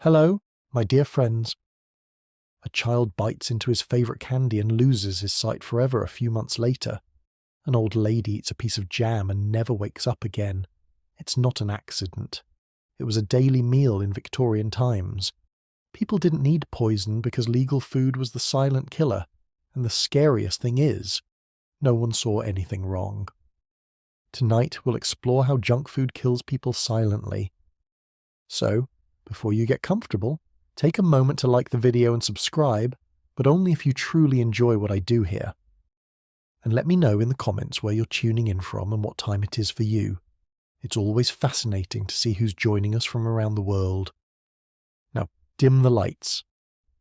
Hello, my dear friends. A child bites into his favourite candy and loses his sight forever a few months later. An old lady eats a piece of jam and never wakes up again. It's not an accident. It was a daily meal in Victorian times. People didn't need poison because legal food was the silent killer, and the scariest thing is, no one saw anything wrong. Tonight we'll explore how junk food kills people silently. So, before you get comfortable, take a moment to like the video and subscribe, but only if you truly enjoy what I do here. And let me know in the comments where you're tuning in from and what time it is for you. It's always fascinating to see who's joining us from around the world. Now, dim the lights.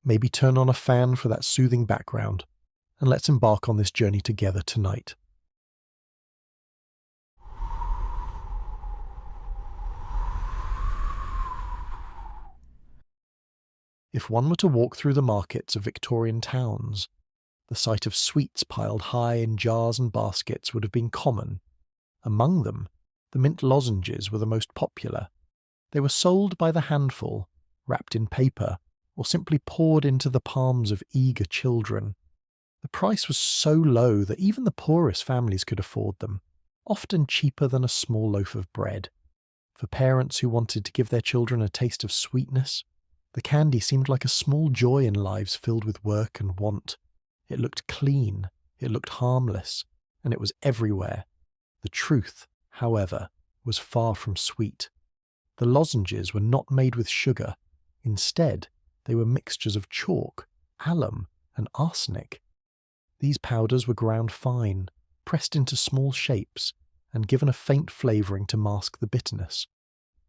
Maybe turn on a fan for that soothing background, and let's embark on this journey together tonight. If one were to walk through the markets of Victorian towns, the sight of sweets piled high in jars and baskets would have been common. Among them, the mint lozenges were the most popular. They were sold by the handful, wrapped in paper, or simply poured into the palms of eager children. The price was so low that even the poorest families could afford them, often cheaper than a small loaf of bread. For parents who wanted to give their children a taste of sweetness, the candy seemed like a small joy in lives filled with work and want. It looked clean, it looked harmless, and it was everywhere. The truth, however, was far from sweet. The lozenges were not made with sugar. Instead, they were mixtures of chalk, alum, and arsenic. These powders were ground fine, pressed into small shapes, and given a faint flavouring to mask the bitterness.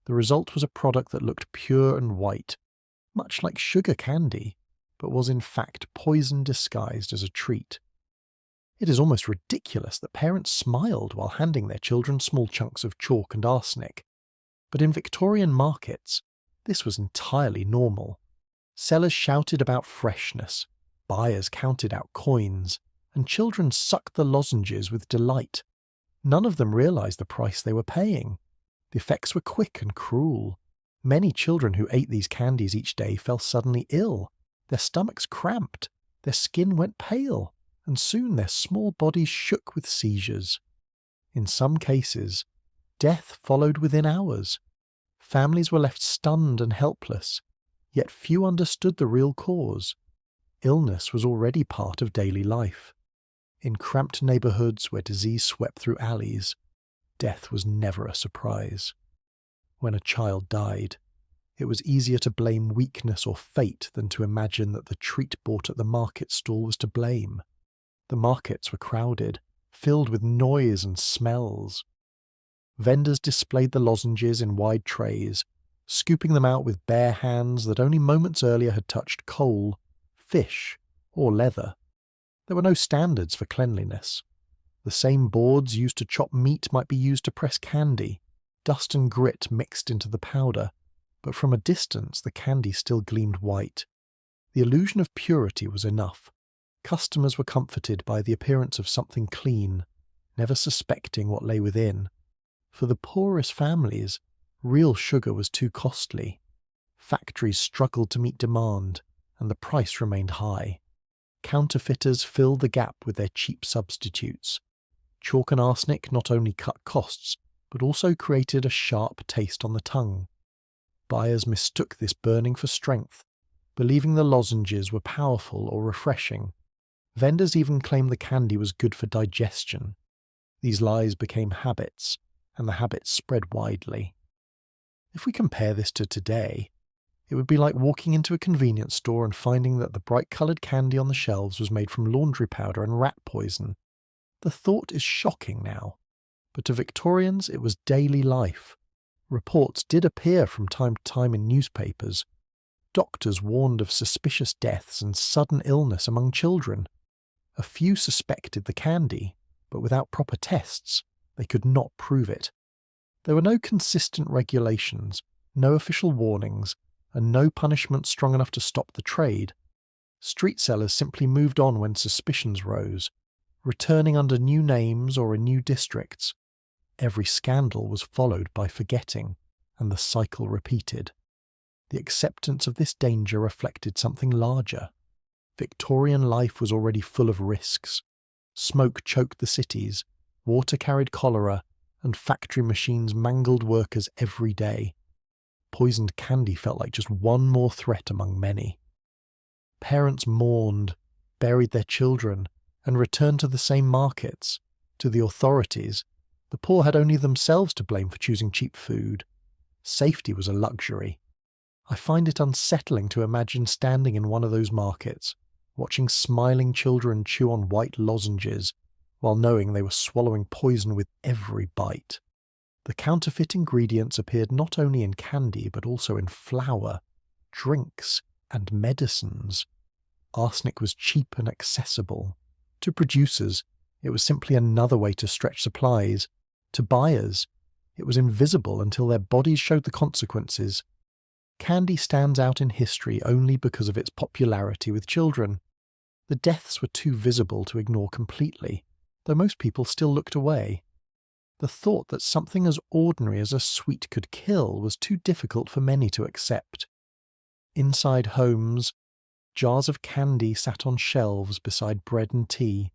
The result was a product that looked pure and white, much like sugar candy, but was in fact poison disguised as a treat. It is almost ridiculous that parents smiled while handing their children small chunks of chalk and arsenic. But in Victorian markets, this was entirely normal. Sellers shouted about freshness, buyers counted out coins, and children sucked the lozenges with delight. None of them realised the price they were paying. The effects were quick and cruel. Many children who ate these candies each day fell suddenly ill. Their stomachs cramped, their skin went pale, and soon their small bodies shook with seizures. In some cases, death followed within hours. Families were left stunned and helpless, yet few understood the real cause. Illness was already part of daily life. In cramped neighbourhoods where disease swept through alleys, death was never a surprise. When a child died, it was easier to blame weakness or fate than to imagine that the treat bought at the market stall was to blame. The markets were crowded, filled with noise and smells. Vendors displayed the lozenges in wide trays, scooping them out with bare hands that only moments earlier had touched coal, fish, or leather. There were no standards for cleanliness. The same boards used to chop meat might be used to press candy. Dust and grit mixed into the powder, but from a distance the candy still gleamed white. The illusion of purity was enough. Customers were comforted by the appearance of something clean, never suspecting what lay within. For the poorest families, real sugar was too costly. Factories struggled to meet demand, and the price remained high. Counterfeiters filled the gap with their cheap substitutes. Chalk and arsenic not only cut costs, but also created a sharp taste on the tongue. Buyers mistook this burning for strength, believing the lozenges were powerful or refreshing. Vendors even claimed the candy was good for digestion. These lies became habits, and the habits spread widely. If we compare this to today, it would be like walking into a convenience store and finding that the bright-coloured candy on the shelves was made from laundry powder and rat poison. The thought is shocking now, but to Victorians it was daily life. Reports did appear from time to time in newspapers. Doctors warned of suspicious deaths and sudden illness among children. A few suspected the candy, but without proper tests, they could not prove it. There were no consistent regulations, no official warnings, and no punishment strong enough to stop the trade. Street sellers simply moved on when suspicions rose, returning under new names or in new districts. Every scandal was followed by forgetting, and the cycle repeated. The acceptance of this danger reflected something larger. Victorian life was already full of risks. Smoke choked the cities, water carried cholera, and factory machines mangled workers every day. Poisoned candy felt like just one more threat among many. Parents mourned, buried their children, and returned to the same markets. To the authorities, the poor had only themselves to blame for choosing cheap food. Safety was a luxury. I find it unsettling to imagine standing in one of those markets, watching smiling children chew on white lozenges, while knowing they were swallowing poison with every bite. The counterfeit ingredients appeared not only in candy but also in flour, drinks, and medicines. Arsenic was cheap and accessible. To producers, it was simply another way to stretch supplies. To buyers, it was invisible until their bodies showed the consequences. Candy stands out in history only because of its popularity with children. The deaths were too visible to ignore completely, though most people still looked away. The thought that something as ordinary as a sweet could kill was too difficult for many to accept. Inside homes, jars of candy sat on shelves beside bread and tea.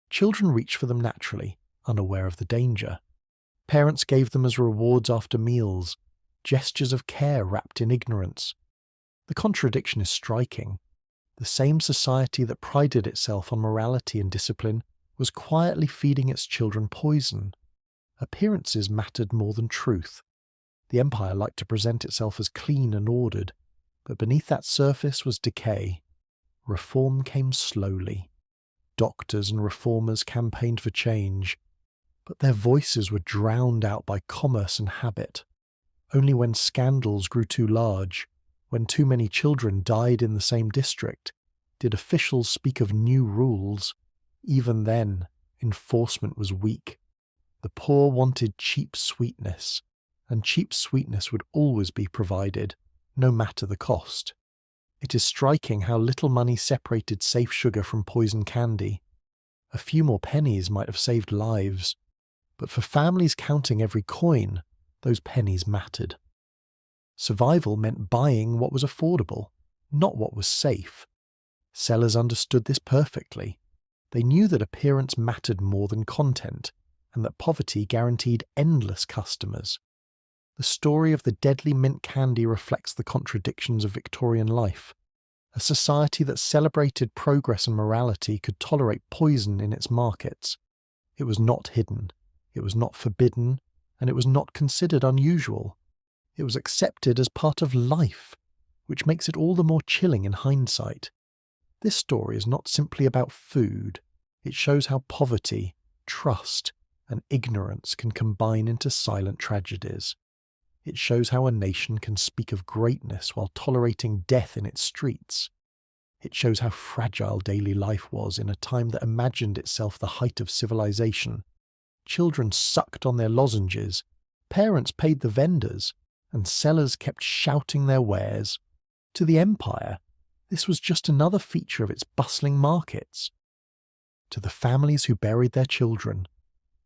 Children reached for them naturally, unaware of the danger. Parents gave them as rewards after meals, gestures of care wrapped in ignorance. The contradiction is striking. The same society that prided itself on morality and discipline was quietly feeding its children poison. Appearances mattered more than truth. The empire liked to present itself as clean and ordered, but beneath that surface was decay. Reform came slowly. Doctors and reformers campaigned for change, but their voices were drowned out by commerce and habit. Only when scandals grew too large, when too many children died in the same district, did officials speak of new rules. Even then, enforcement was weak. The poor wanted cheap sweetness, and cheap sweetness would always be provided, no matter the cost. It is striking how little money separated safe sugar from poison candy. A few more pennies might have saved lives, but for families counting every coin, those pennies mattered. Survival meant buying what was affordable, not what was safe. Sellers understood this perfectly. They knew that appearance mattered more than content, and that poverty guaranteed endless customers. The story of the deadly mint candy reflects the contradictions of Victorian life. A society that celebrated progress and morality could tolerate poison in its markets. It was not hidden, it was not forbidden, and it was not considered unusual. It was accepted as part of life, which makes it all the more chilling in hindsight. This story is not simply about food. It shows how poverty, trust, and ignorance can combine into silent tragedies. It shows how a nation can speak of greatness while tolerating death in its streets. It shows how fragile daily life was in a time that imagined itself the height of civilization. Children sucked on their lozenges, parents paid the vendors, and sellers kept shouting their wares. To the empire, this was just another feature of its bustling markets. To the families who buried their children,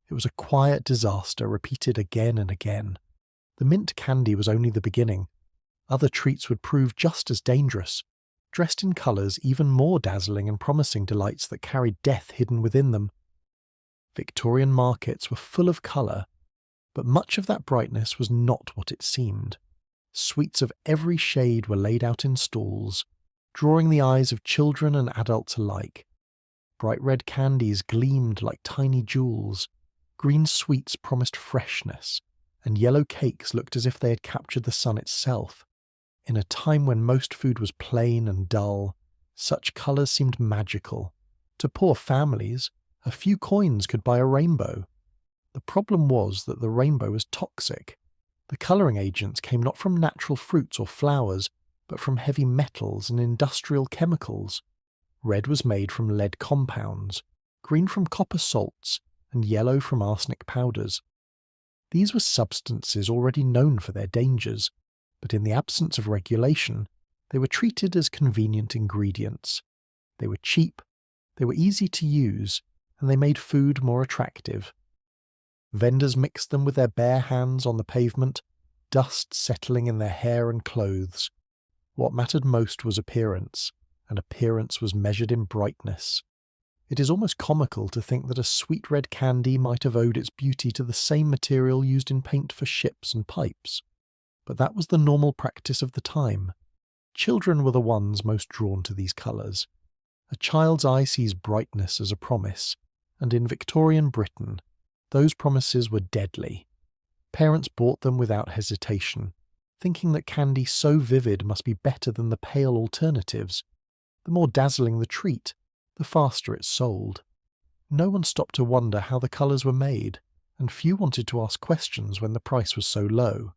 it was a quiet disaster repeated again and again. The mint candy was only the beginning. Other treats would prove just as dangerous, dressed in colours even more dazzling and promising delights that carried death hidden within them. Victorian markets were full of colour, but much of that brightness was not what it seemed. Sweets of every shade were laid out in stalls, drawing the eyes of children and adults alike. Bright red candies gleamed like tiny jewels, green sweets promised freshness, and yellow cakes looked as if they had captured the sun itself. In a time when most food was plain and dull, such colours seemed magical. To poor families, a few coins could buy a rainbow. The problem was that the rainbow was toxic. The colouring agents came not from natural fruits or flowers, but from heavy metals and industrial chemicals. Red was made from lead compounds, green from copper salts, and yellow from arsenic powders. These were substances already known for their dangers, but in the absence of regulation, they were treated as convenient ingredients. They were cheap, they were easy to use, and they made food more attractive. Vendors mixed them with their bare hands on the pavement, dust settling in their hair and clothes. What mattered most was appearance, and appearance was measured in brightness. It is almost comical to think that a sweet red candy might have owed its beauty to the same material used in paint for ships and pipes. But that was the normal practice of the time. Children were the ones most drawn to these colours. A child's eye sees brightness as a promise, and in Victorian Britain, those promises were deadly. Parents bought them without hesitation, thinking that candy so vivid must be better than the pale alternatives. The more dazzling the treat, the faster it sold. No one stopped to wonder how the colours were made, and few wanted to ask questions when the price was so low.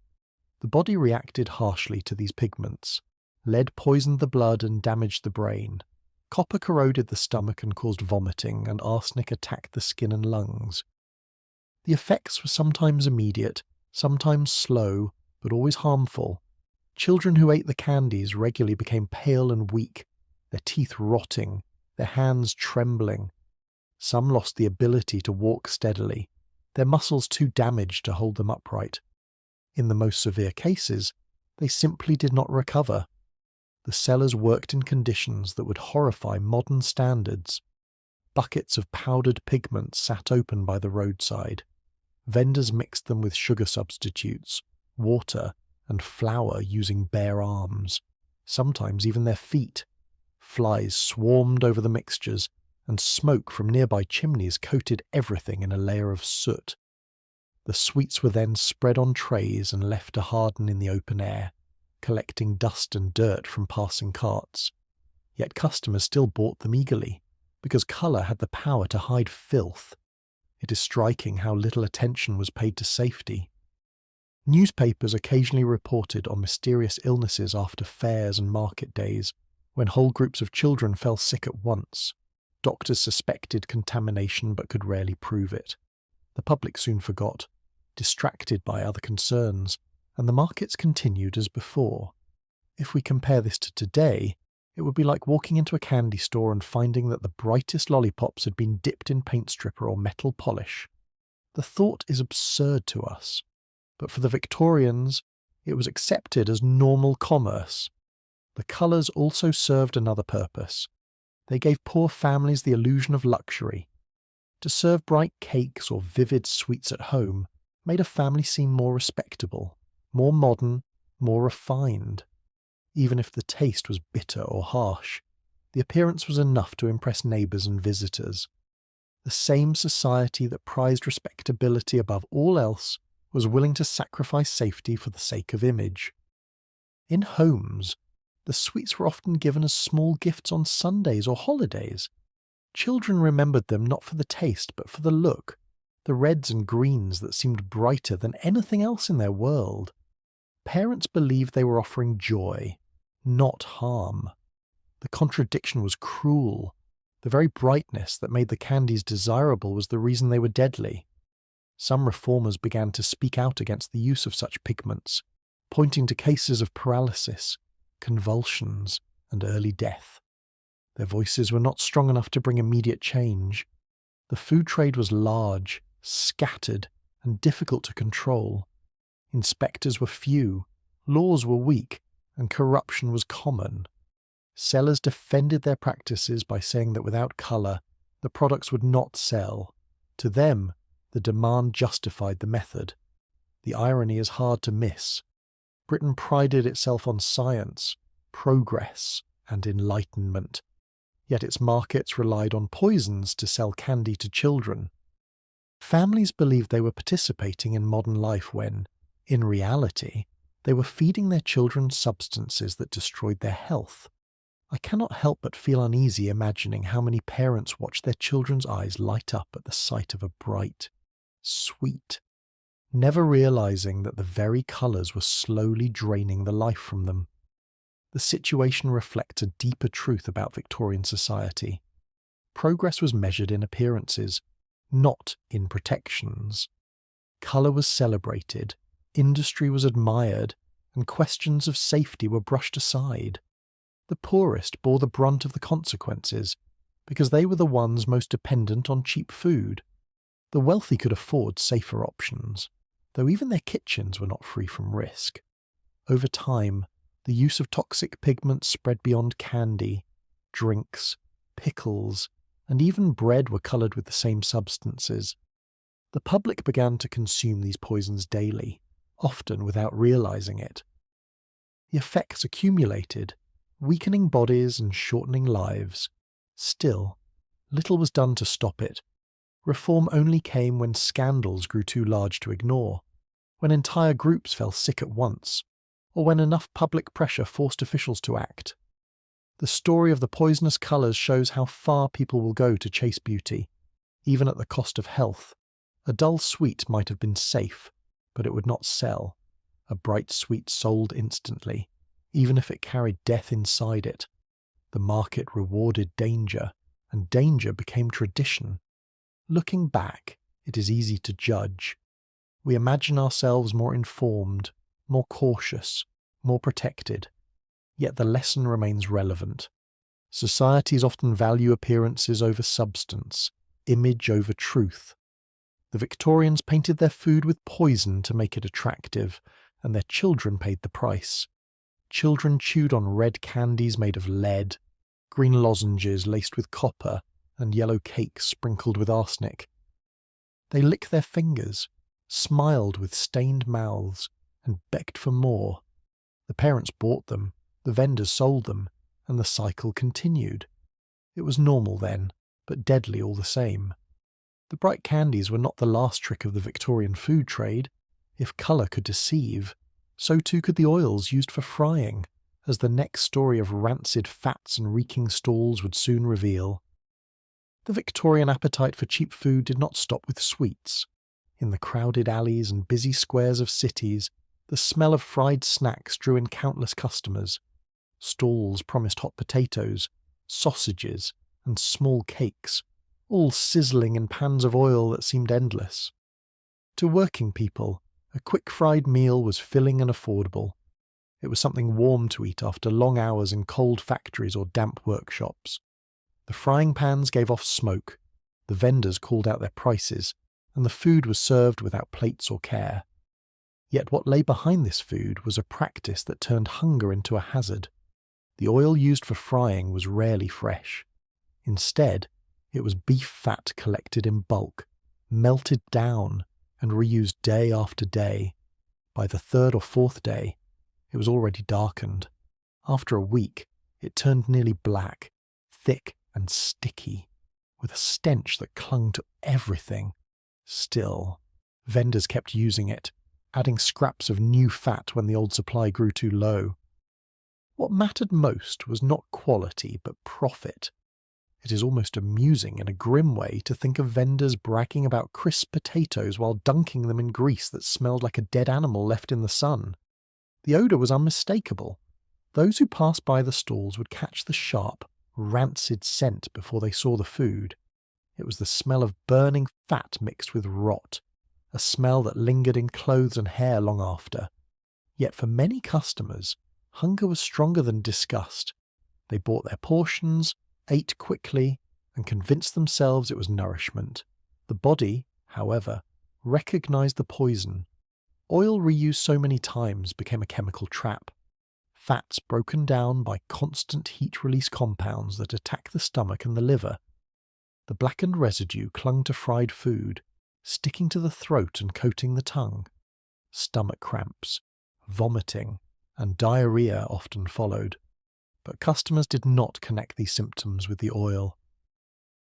The body reacted harshly to these pigments. Lead poisoned the blood and damaged the brain. Copper corroded the stomach and caused vomiting, and arsenic attacked the skin and lungs. The effects were sometimes immediate, sometimes slow, but always harmful. Children who ate the candies regularly became pale and weak, their teeth rotting, their hands trembling. Some lost the ability to walk steadily, their muscles too damaged to hold them upright. In the most severe cases, they simply did not recover. The sellers worked in conditions that would horrify modern standards. Buckets of powdered pigments sat open by the roadside. Vendors mixed them with sugar substitutes, water, and flour using bare arms, sometimes even their feet. Flies swarmed over the mixtures, and smoke from nearby chimneys coated everything in a layer of soot. The sweets were then spread on trays and left to harden in the open air, collecting dust and dirt from passing carts. Yet customers still bought them eagerly, because colour had the power to hide filth. It is striking how little attention was paid to safety. Newspapers occasionally reported on mysterious illnesses after fairs and market days, when whole groups of children fell sick at once. Doctors suspected contamination but could rarely prove it. The public soon forgot, distracted by other concerns, and the markets continued as before. If we compare this to today, it would be like walking into a candy store and finding that the brightest lollipops had been dipped in paint stripper or metal polish. The thought is absurd to us, but for the Victorians, it was accepted as normal commerce. The colours also served another purpose. They gave poor families the illusion of luxury. To serve bright cakes or vivid sweets at home made a family seem more respectable, more modern, more refined. Even if the taste was bitter or harsh, the appearance was enough to impress neighbours and visitors. The same society that prized respectability above all else was willing to sacrifice safety for the sake of image. In homes, the sweets were often given as small gifts on Sundays or holidays. Children remembered them not for the taste but for the look, the reds and greens that seemed brighter than anything else in their world. Parents believed they were offering joy, not harm. The contradiction was cruel. The very brightness that made the candies desirable was the reason they were deadly. Some reformers began to speak out against the use of such pigments, pointing to cases of paralysis, convulsions, and early death. Their voices were not strong enough to bring immediate change. The food trade was large, scattered, and difficult to control. Inspectors were few, laws were weak, and corruption was common. Sellers defended their practices by saying that without colour, the products would not sell. To them, the demand justified the method. The irony is hard to miss. Britain prided itself on science, progress, and enlightenment. Yet its markets relied on poisons to sell candy to children. Families believed they were participating in modern life when, in reality, they were feeding their children substances that destroyed their health. I cannot help but feel uneasy imagining how many parents watch their children's eyes light up at the sight of a bright, sweet, never realizing that the very colours were slowly draining the life from them. The situation reflects a deeper truth about Victorian society. Progress was measured in appearances, not in protections. Colour was celebrated, industry was admired, and questions of safety were brushed aside. The poorest bore the brunt of the consequences, because they were the ones most dependent on cheap food. The wealthy could afford safer options. though even their kitchens were not free from risk. Over time, the use of toxic pigments spread beyond candy, drinks, pickles, and even bread were coloured with the same substances. The public began to consume these poisons daily, often without realising it. The effects accumulated, weakening bodies and shortening lives. Still, little was done to stop it. Reform only came when scandals grew too large to ignore, when entire groups fell sick at once, or when enough public pressure forced officials to act. The story of the poisonous colours shows how far people will go to chase beauty, even at the cost of health. A dull sweet might have been safe, but it would not sell. A bright sweet sold instantly, even if it carried death inside it. The market rewarded danger, and danger became tradition. Looking back, it is easy to judge. We imagine ourselves more informed, more cautious, more protected. Yet the lesson remains relevant. Societies often value appearances over substance, image over truth. The Victorians painted their food with poison to make it attractive, and their children paid the price. Children chewed on red candies made of lead, green lozenges laced with copper, and yellow cakes sprinkled with arsenic. They licked their fingers, smiled with stained mouths, and begged for more. The parents bought them, the vendors sold them, and the cycle continued. It was normal then, but deadly all the same. The bright candies were not the last trick of the Victorian food trade. If colour could deceive, so too could the oils used for frying, as the next story of rancid fats and reeking stalls would soon reveal. The Victorian appetite for cheap food did not stop with sweets. In the crowded alleys and busy squares of cities, the smell of fried snacks drew in countless customers. Stalls promised hot potatoes, sausages, and small cakes, all sizzling in pans of oil that seemed endless. To working people, a quick fried meal was filling and affordable. It was something warm to eat after long hours in cold factories or damp workshops. The frying pans gave off smoke, the vendors called out their prices, and the food was served without plates or care. Yet what lay behind this food was a practice that turned hunger into a hazard. The oil used for frying was rarely fresh. Instead, it was beef fat collected in bulk, melted down, and reused day after day. By the third or fourth day, it was already darkened. After a week, it turned nearly black, thick and sticky, with a stench that clung to everything. Still, vendors kept using it, adding scraps of new fat when the old supply grew too low. What mattered most was not quality, but profit. It is almost amusing in a grim way to think of vendors bragging about crisp potatoes while dunking them in grease that smelled like a dead animal left in the sun. The odour was unmistakable. Those who passed by the stalls would catch the sharp, rancid scent before they saw the food. It was the smell of burning fat mixed with rot, a smell that lingered in clothes and hair long after. Yet for many customers, hunger was stronger than disgust. They bought their portions, ate quickly, and convinced themselves it was nourishment. The body, however, recognised the poison. Oil reused so many times became a chemical trap. Fats broken down by constant heat-release compounds that attack the stomach and the liver. The blackened residue clung to fried food, sticking to the throat and coating the tongue. Stomach cramps, vomiting, and diarrhea often followed. But customers did not connect these symptoms with the oil.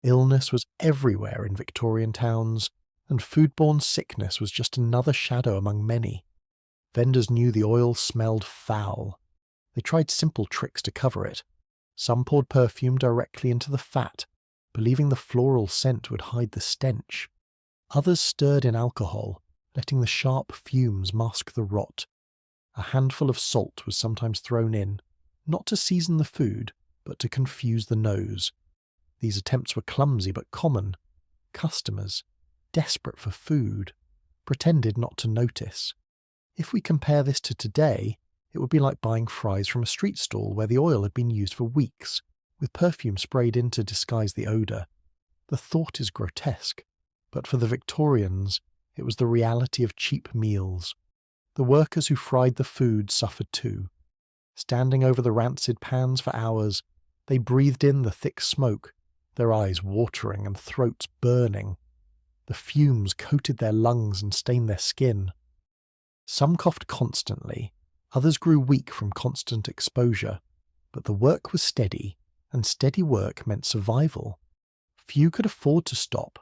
Illness was everywhere in Victorian towns, and foodborne sickness was just another shadow among many. Vendors knew the oil smelled foul. They tried simple tricks to cover it. Some poured perfume directly into the fat, believing the floral scent would hide the stench. Others stirred in alcohol, letting the sharp fumes mask the rot. A handful of salt was sometimes thrown in, not to season the food, but to confuse the nose. These attempts were clumsy but common. Customers, desperate for food, pretended not to notice. If we compare this to today, it would be like buying fries from a street stall where the oil had been used for weeks, with perfume sprayed in to disguise the odour. The thought is grotesque, but for the Victorians, It was the reality of cheap meals. The workers who fried the food suffered too. Standing over the rancid pans for hours, they breathed in the thick smoke, their eyes watering and throats burning. The fumes coated their lungs and stained their skin. Some coughed constantly, others grew weak from constant exposure, but the work was steady, and steady work meant survival. Few could afford to stop.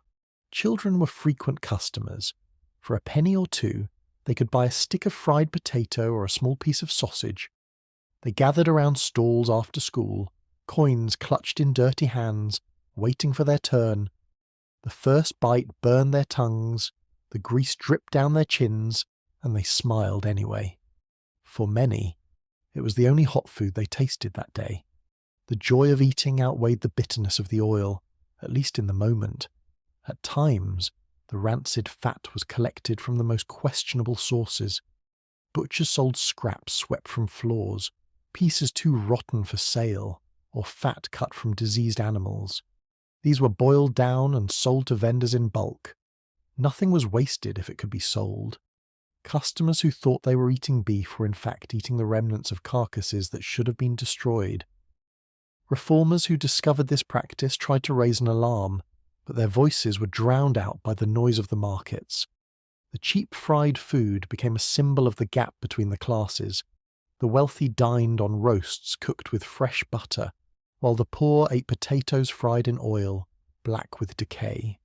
Children were frequent customers. For a penny or two, they could buy a stick of fried potato or a small piece of sausage. They gathered around stalls after school, coins clutched in dirty hands, waiting for their turn. The first bite burned their tongues, the grease dripped down their chins, and they smiled anyway. For many, it was the only hot food they tasted that day. The joy of eating outweighed the bitterness of the oil, at least in the moment. At times, the rancid fat was collected from the most questionable sources. Butchers sold scraps swept from floors, pieces too rotten for sale, or fat cut from diseased animals. These were boiled down and sold to vendors in bulk. Nothing was wasted if it could be sold. Customers who thought they were eating beef were in fact eating the remnants of carcasses that should have been destroyed. Reformers who discovered this practice tried to raise an alarm, but their voices were drowned out by the noise of the markets. The cheap fried food became a symbol of the gap between the classes. The wealthy dined on roasts cooked with fresh butter, while the poor ate potatoes fried in oil, black with decay.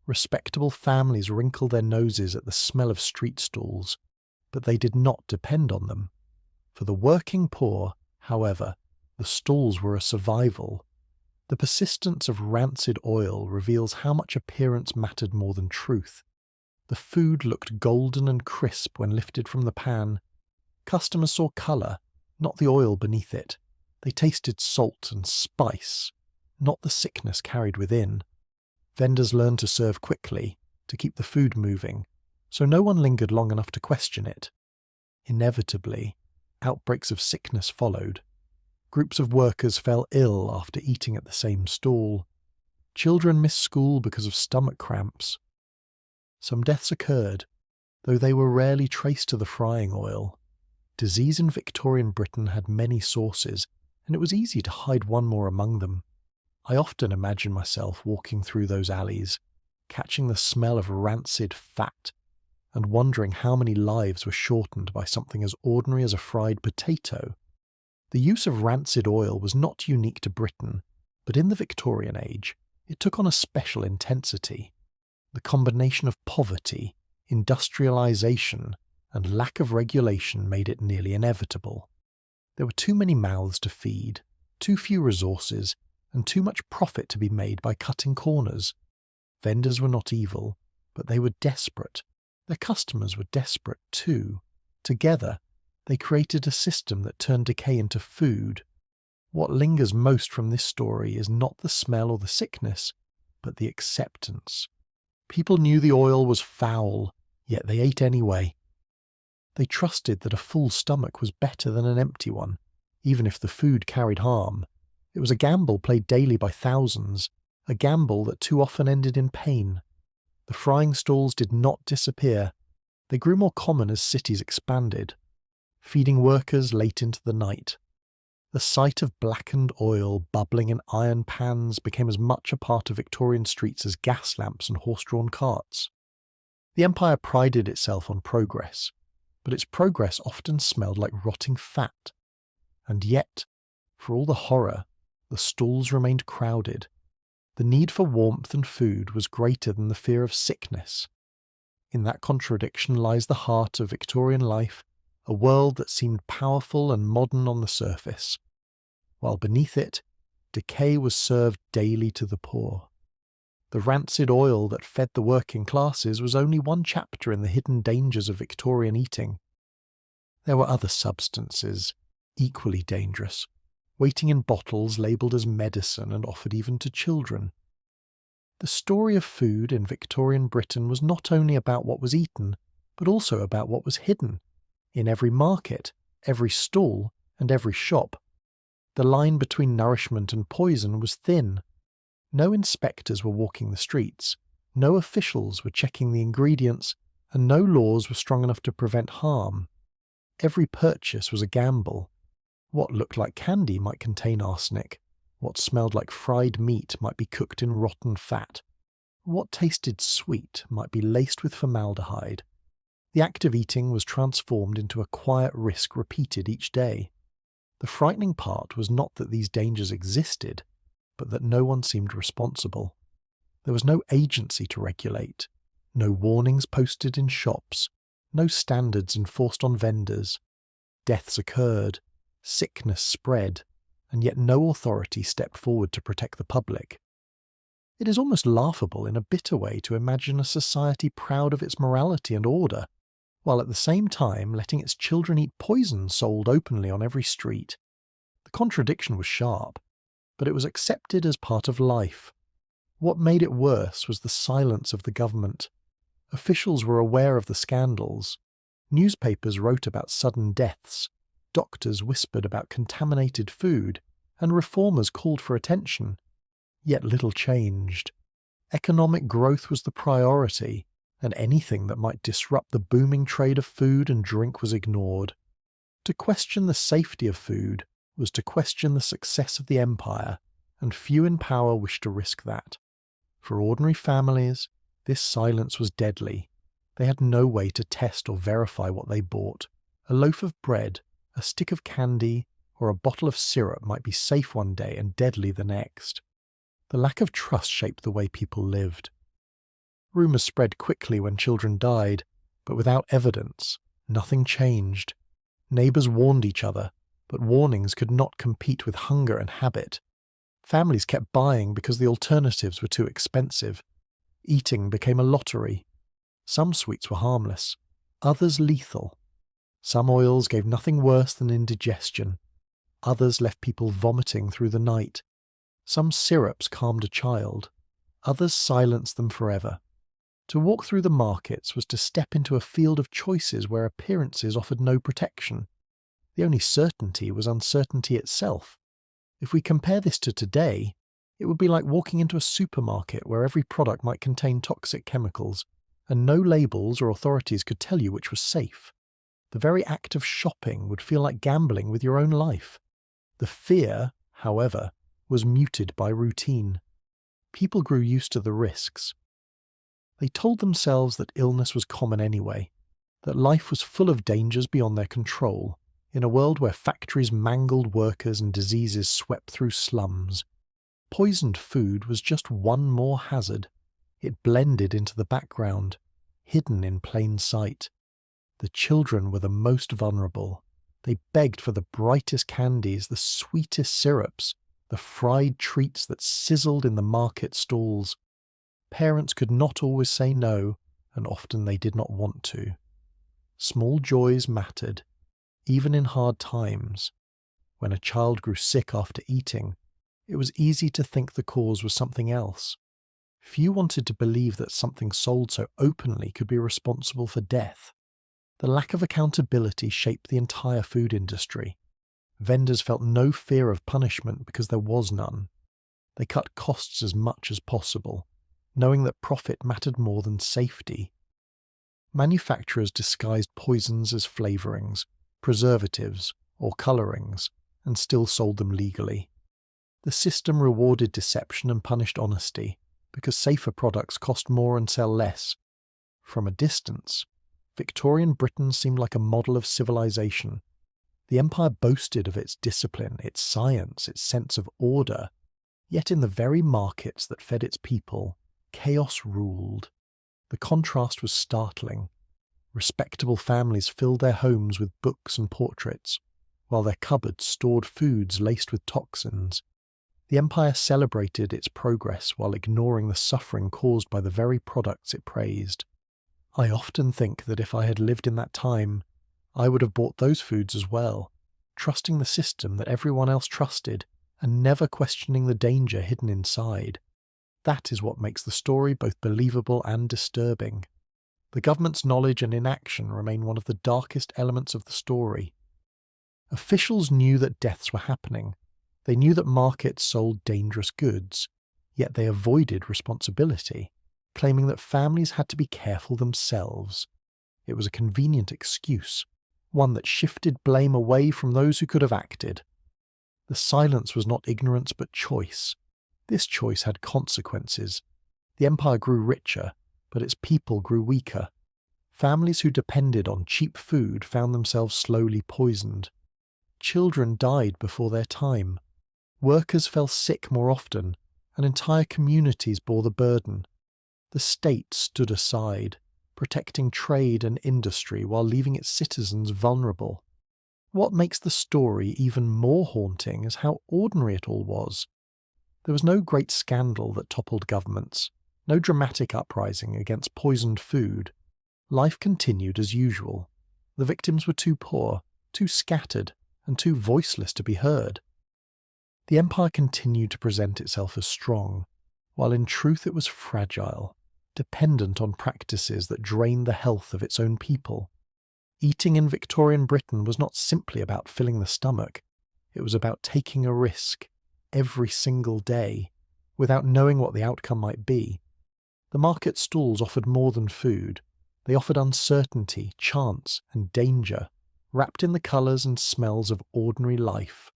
Respectable families wrinkled their noses at the smell of street stalls, but they did not depend on them. For the working poor, however, the stalls were a survival. The persistence of rancid oil reveals how much appearance mattered more than truth. The food looked golden and crisp when lifted from the pan. Customers saw colour, not the oil beneath it. They tasted salt and spice, not the sickness carried within. Vendors learned to serve quickly, to keep the food moving, so no one lingered long enough to question it. Inevitably, outbreaks of sickness followed. Groups of workers fell ill after eating at the same stall. Children missed school because of stomach cramps. Some deaths occurred, though they were rarely traced to the frying oil. Disease in Victorian Britain had many sources, and it was easy to hide one more among them. I often imagine myself walking through those alleys, catching the smell of rancid fat, and wondering how many lives were shortened by something as ordinary as a fried potato. The use of rancid oil was not unique to Britain, but in the Victorian age, it took on a special intensity. The combination of poverty, industrialisation, and lack of regulation made it nearly inevitable. There were too many mouths to feed, too few resources, and too much profit to be made by cutting corners. Vendors were not evil, but they were desperate. Their customers were desperate too. Together, they created a system that turned decay into food. What lingers most from this story is not the smell or the sickness, but the acceptance. People knew the oil was foul, yet they ate anyway. They trusted that a full stomach was better than an empty one, even if the food carried harm. It was a gamble played daily by thousands, a gamble that too often ended in pain. The frying stalls did not disappear. They grew more common as cities expanded, feeding workers late into the night. The sight of blackened oil bubbling in iron pans became as much a part of Victorian streets as gas lamps and horse-drawn carts. The empire prided itself on progress, but its progress often smelled like rotting fat. And yet, for all the horror, the stalls remained crowded. The need for warmth and food was greater than the fear of sickness. In that contradiction lies the heart of Victorian life, a world that seemed powerful and modern on the surface, while beneath it, decay was served daily to the poor. The rancid oil that fed the working classes was only one chapter in the hidden dangers of Victorian eating. There were other substances, equally dangerous, waiting in bottles labelled as medicine and offered even to children. The story of food in Victorian Britain was not only about what was eaten, but also about what was hidden. In every market, every stall, and every shop, the line between nourishment and poison was thin. No inspectors were walking the streets, No officials were checking the ingredients, and no laws were strong enough to prevent harm. Every purchase was a gamble. What looked like candy might contain arsenic. What smelled like fried meat might be cooked in rotten fat. What tasted sweet might be laced with formaldehyde. The act of eating was transformed into a quiet risk repeated each day. The frightening part was not that these dangers existed, but that no one seemed responsible. There was no agency to regulate, no warnings posted in shops, no standards enforced on vendors. Deaths occurred, sickness spread, and yet no authority stepped forward to protect the public. It is almost laughable in a bitter way to imagine a society proud of its morality and order, while at the same time letting its children eat poison sold openly on every street. The contradiction was sharp, but it was accepted as part of life. What made it worse was the silence of the government. Officials were aware of the scandals. Newspapers wrote about sudden deaths. Doctors whispered about contaminated food, and reformers called for attention. Yet little changed. Economic growth was the priority, and anything that might disrupt the booming trade of food and drink was ignored. To question the safety of food was to question the success of the empire, and few in power wished to risk that. For ordinary families, this silence was deadly. They had no way to test or verify what they bought. A loaf of bread, a stick of candy, or a bottle of syrup might be safe one day and deadly the next. The lack of trust shaped the way people lived. Rumours spread quickly when children died, but without evidence, nothing changed. Neighbours warned each other, but warnings could not compete with hunger and habit. Families kept buying because the alternatives were too expensive. Eating became a lottery. Some sweets were harmless, others lethal. Some oils gave nothing worse than indigestion. Others left people vomiting through the night. Some syrups calmed a child. Others silenced them forever. To walk through the markets was to step into a field of choices where appearances offered no protection. The only certainty was uncertainty itself. If we compare this to today, it would be like walking into a supermarket where every product might contain toxic chemicals, and no labels or authorities could tell you which was safe. The very act of shopping would feel like gambling with your own life. The fear, however, was muted by routine. People grew used to the risks. They told themselves that illness was common anyway, that life was full of dangers beyond their control, in a world where factories mangled workers and diseases swept through slums. Poisoned food was just one more hazard. It blended into the background, hidden in plain sight. The children were the most vulnerable. They begged for the brightest candies, the sweetest syrups, the fried treats that sizzled in the market stalls. Parents could not always say no, and often they did not want to. Small joys mattered, even in hard times. When a child grew sick after eating, it was easy to think the cause was something else. Few wanted to believe that something sold so openly could be responsible for death. The lack of accountability shaped the entire food industry. Vendors felt no fear of punishment because there was none. They cut costs as much as possible, knowing that profit mattered more than safety. Manufacturers disguised poisons as flavourings, preservatives, or colourings, and still sold them legally. The system rewarded deception and punished honesty, because safer products cost more and sell less. From a distance, Victorian Britain seemed like a model of civilization. The empire boasted of its discipline, its science, its sense of order, yet in the very markets that fed its people, chaos ruled. The contrast was startling. Respectable families filled their homes with books and portraits, while their cupboards stored foods laced with toxins. The empire celebrated its progress while ignoring the suffering caused by the very products it praised. I often think that if I had lived in that time, I would have bought those foods as well, trusting the system that everyone else trusted, and never questioning the danger hidden inside. That is what makes the story both believable and disturbing. The government's knowledge and inaction remain one of the darkest elements of the story. Officials knew that deaths were happening. They knew that markets sold dangerous goods, yet they avoided responsibility. claiming that families had to be careful themselves. It was a convenient excuse, one that shifted blame away from those who could have acted. The silence was not ignorance but choice. This choice had consequences. The empire grew richer, but its people grew weaker. Families who depended on cheap food found themselves slowly poisoned. Children died before their time. Workers fell sick more often, and entire communities bore the burden. The state stood aside, protecting trade and industry while leaving its citizens vulnerable. What makes the story even more haunting is how ordinary it all was. There was no great scandal that toppled governments, no dramatic uprising against poisoned food. Life continued as usual. The victims were too poor, too scattered, and too voiceless to be heard. The empire continued to present itself as strong, while in truth it was fragile, dependent on practices that drained the health of its own people. Eating in Victorian Britain was not simply about filling the stomach, it was about taking a risk, every single day, without knowing what the outcome might be. The market stalls offered more than food. They offered uncertainty, chance, and danger, wrapped in the colours and smells of ordinary life.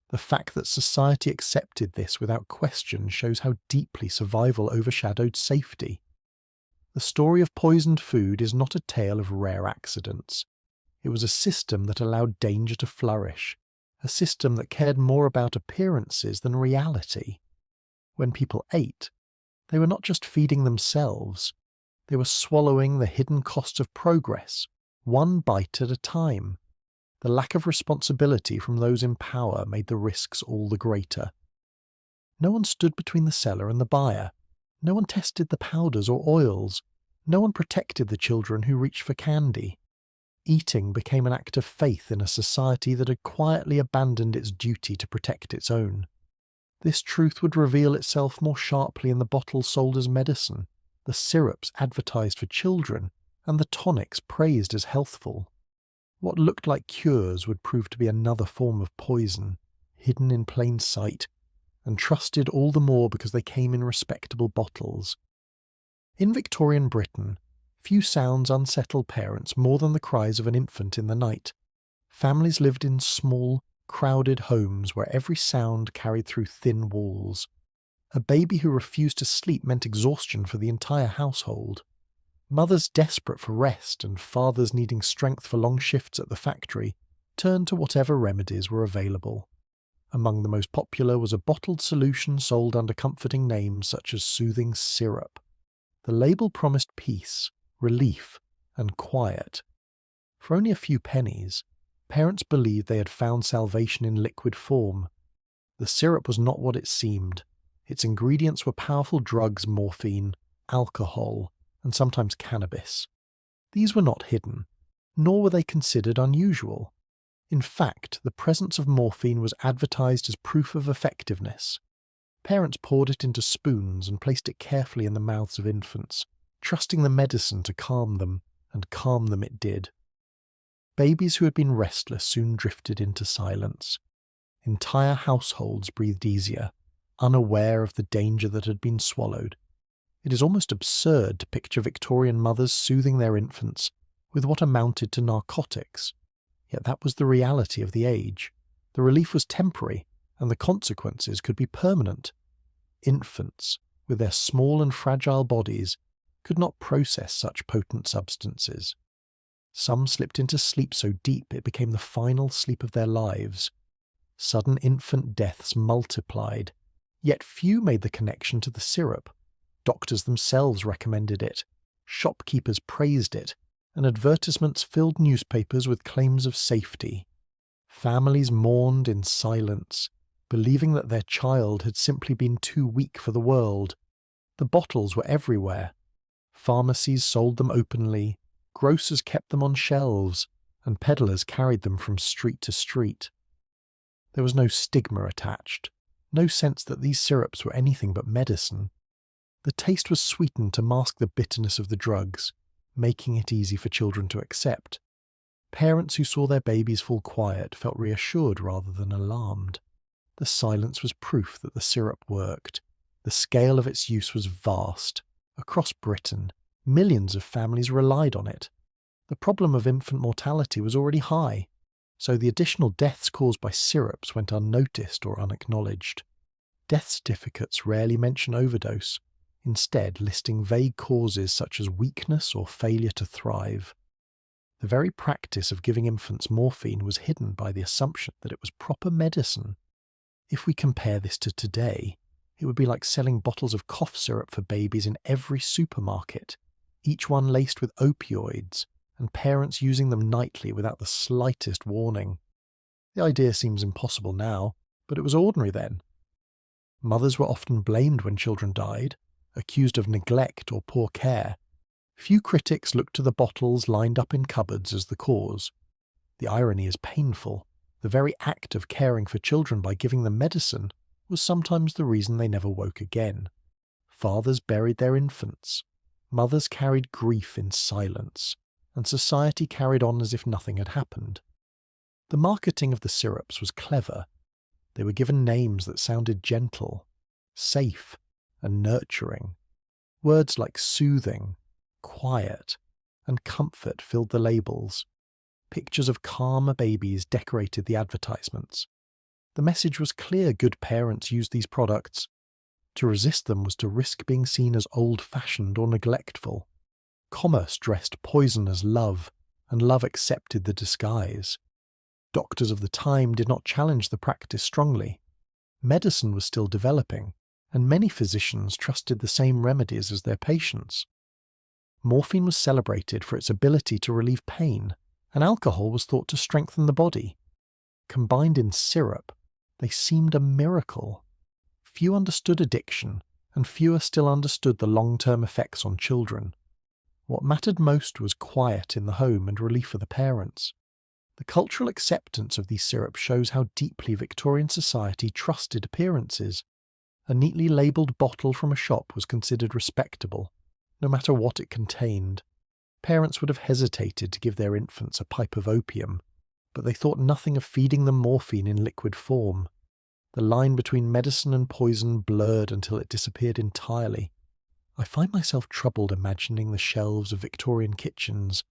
The fact that society accepted this without question shows how deeply survival overshadowed safety. The story of poisoned food is not a tale of rare accidents. It was a system that allowed danger to flourish, a system that cared more about appearances than reality. When people ate, they were not just feeding themselves, they were swallowing the hidden cost of progress, one bite at a time. The lack of responsibility from those in power made the risks all the greater. No one stood between the seller and the buyer. No one tested the powders or oils. No one protected the children who reached for candy. Eating became an act of faith in a society that had quietly abandoned its duty to protect its own. This truth would reveal itself more sharply in the bottles sold as medicine, the syrups advertised for children, and the tonics praised as healthful. What looked like cures would prove to be another form of poison, hidden in plain sight, and trusted all the more because they came in respectable bottles. In Victorian Britain, few sounds unsettled parents more than the cries of an infant in the night. Families lived in small, crowded homes where every sound carried through thin walls. A baby who refused to sleep meant exhaustion for the entire household. Mothers desperate for rest and fathers needing strength for long shifts at the factory turned to whatever remedies were available. Among the most popular was a bottled solution sold under comforting names such as soothing syrup. The label promised peace, relief, and quiet. For only a few pennies, parents believed they had found salvation in liquid form. The syrup was not what it seemed. Its ingredients were powerful drugs, morphine, alcohol, and sometimes cannabis. These were not hidden, nor were they considered unusual. In fact, the presence of morphine was advertised as proof of effectiveness. Parents poured it into spoons and placed it carefully in the mouths of infants, trusting the medicine to calm them, and calm them it did. Babies who had been restless soon drifted into silence. Entire households breathed easier, unaware of the danger that had been swallowed. It is almost absurd to picture Victorian mothers soothing their infants with what amounted to narcotics. Yet that was the reality of the age. The relief was temporary, and the consequences could be permanent. Infants, with their small and fragile bodies, could not process such potent substances. Some slipped into sleep so deep it became the final sleep of their lives. Sudden infant deaths multiplied, yet few made the connection to the syrup. Doctors themselves recommended it, shopkeepers praised it, and advertisements filled newspapers with claims of safety. Families mourned in silence, believing that their child had simply been too weak for the world. The bottles were everywhere. Pharmacies sold them openly, grocers kept them on shelves, and peddlers carried them from street to street. There was no stigma attached, no sense that these syrups were anything but medicine. The taste was sweetened to mask the bitterness of the drugs, making it easy for children to accept. Parents who saw their babies fall quiet felt reassured rather than alarmed. The silence was proof that the syrup worked. The scale of its use was vast, Across Britain, millions of families relied on it. The problem of infant mortality was already high, so the additional deaths caused by syrups went unnoticed or unacknowledged. Death certificates rarely mention overdose, instead listing vague causes such as weakness or failure to thrive. The very practice of giving infants morphine was hidden by the assumption that it was proper medicine. If we compare this to today, it would be like selling bottles of cough syrup for babies in every supermarket, each one laced with opioids, and parents using them nightly without the slightest warning. The idea seems impossible now, but it was ordinary then. Mothers were often blamed when children died, accused of neglect or poor care. Few critics looked to the bottles lined up in cupboards as the cause. The irony is painful. The very act of caring for children by giving them medicine was sometimes the reason they never woke again. Fathers buried their infants. Mothers carried grief in silence, and society carried on as if nothing had happened. The marketing of the syrups was clever. They were given names that sounded gentle, safe, and nurturing. Words like soothing, quiet, and comfort filled the labels. Pictures of calmer babies decorated the advertisements. The message was clear: good parents used these products. To resist them was to risk being seen as old-fashioned or neglectful. Commerce dressed poison as love, and love accepted the disguise. Doctors of the time did not challenge the practice strongly. Medicine was still developing, and many physicians trusted the same remedies as their patients. Morphine was celebrated for its ability to relieve pain, and alcohol was thought to strengthen the body. Combined in syrup, they seemed a miracle. Few understood addiction, and fewer still understood the long-term effects on children. What mattered most was quiet in the home and relief for the parents. The cultural acceptance of these syrups shows how deeply Victorian society trusted appearances. A neatly labelled bottle from a shop was considered respectable, no matter what it contained. Parents would have hesitated to give their infants a pipe of opium, but they thought nothing of feeding them morphine in liquid form. The line between medicine and poison blurred until it disappeared entirely. I find myself troubled imagining the shelves of Victorian kitchens,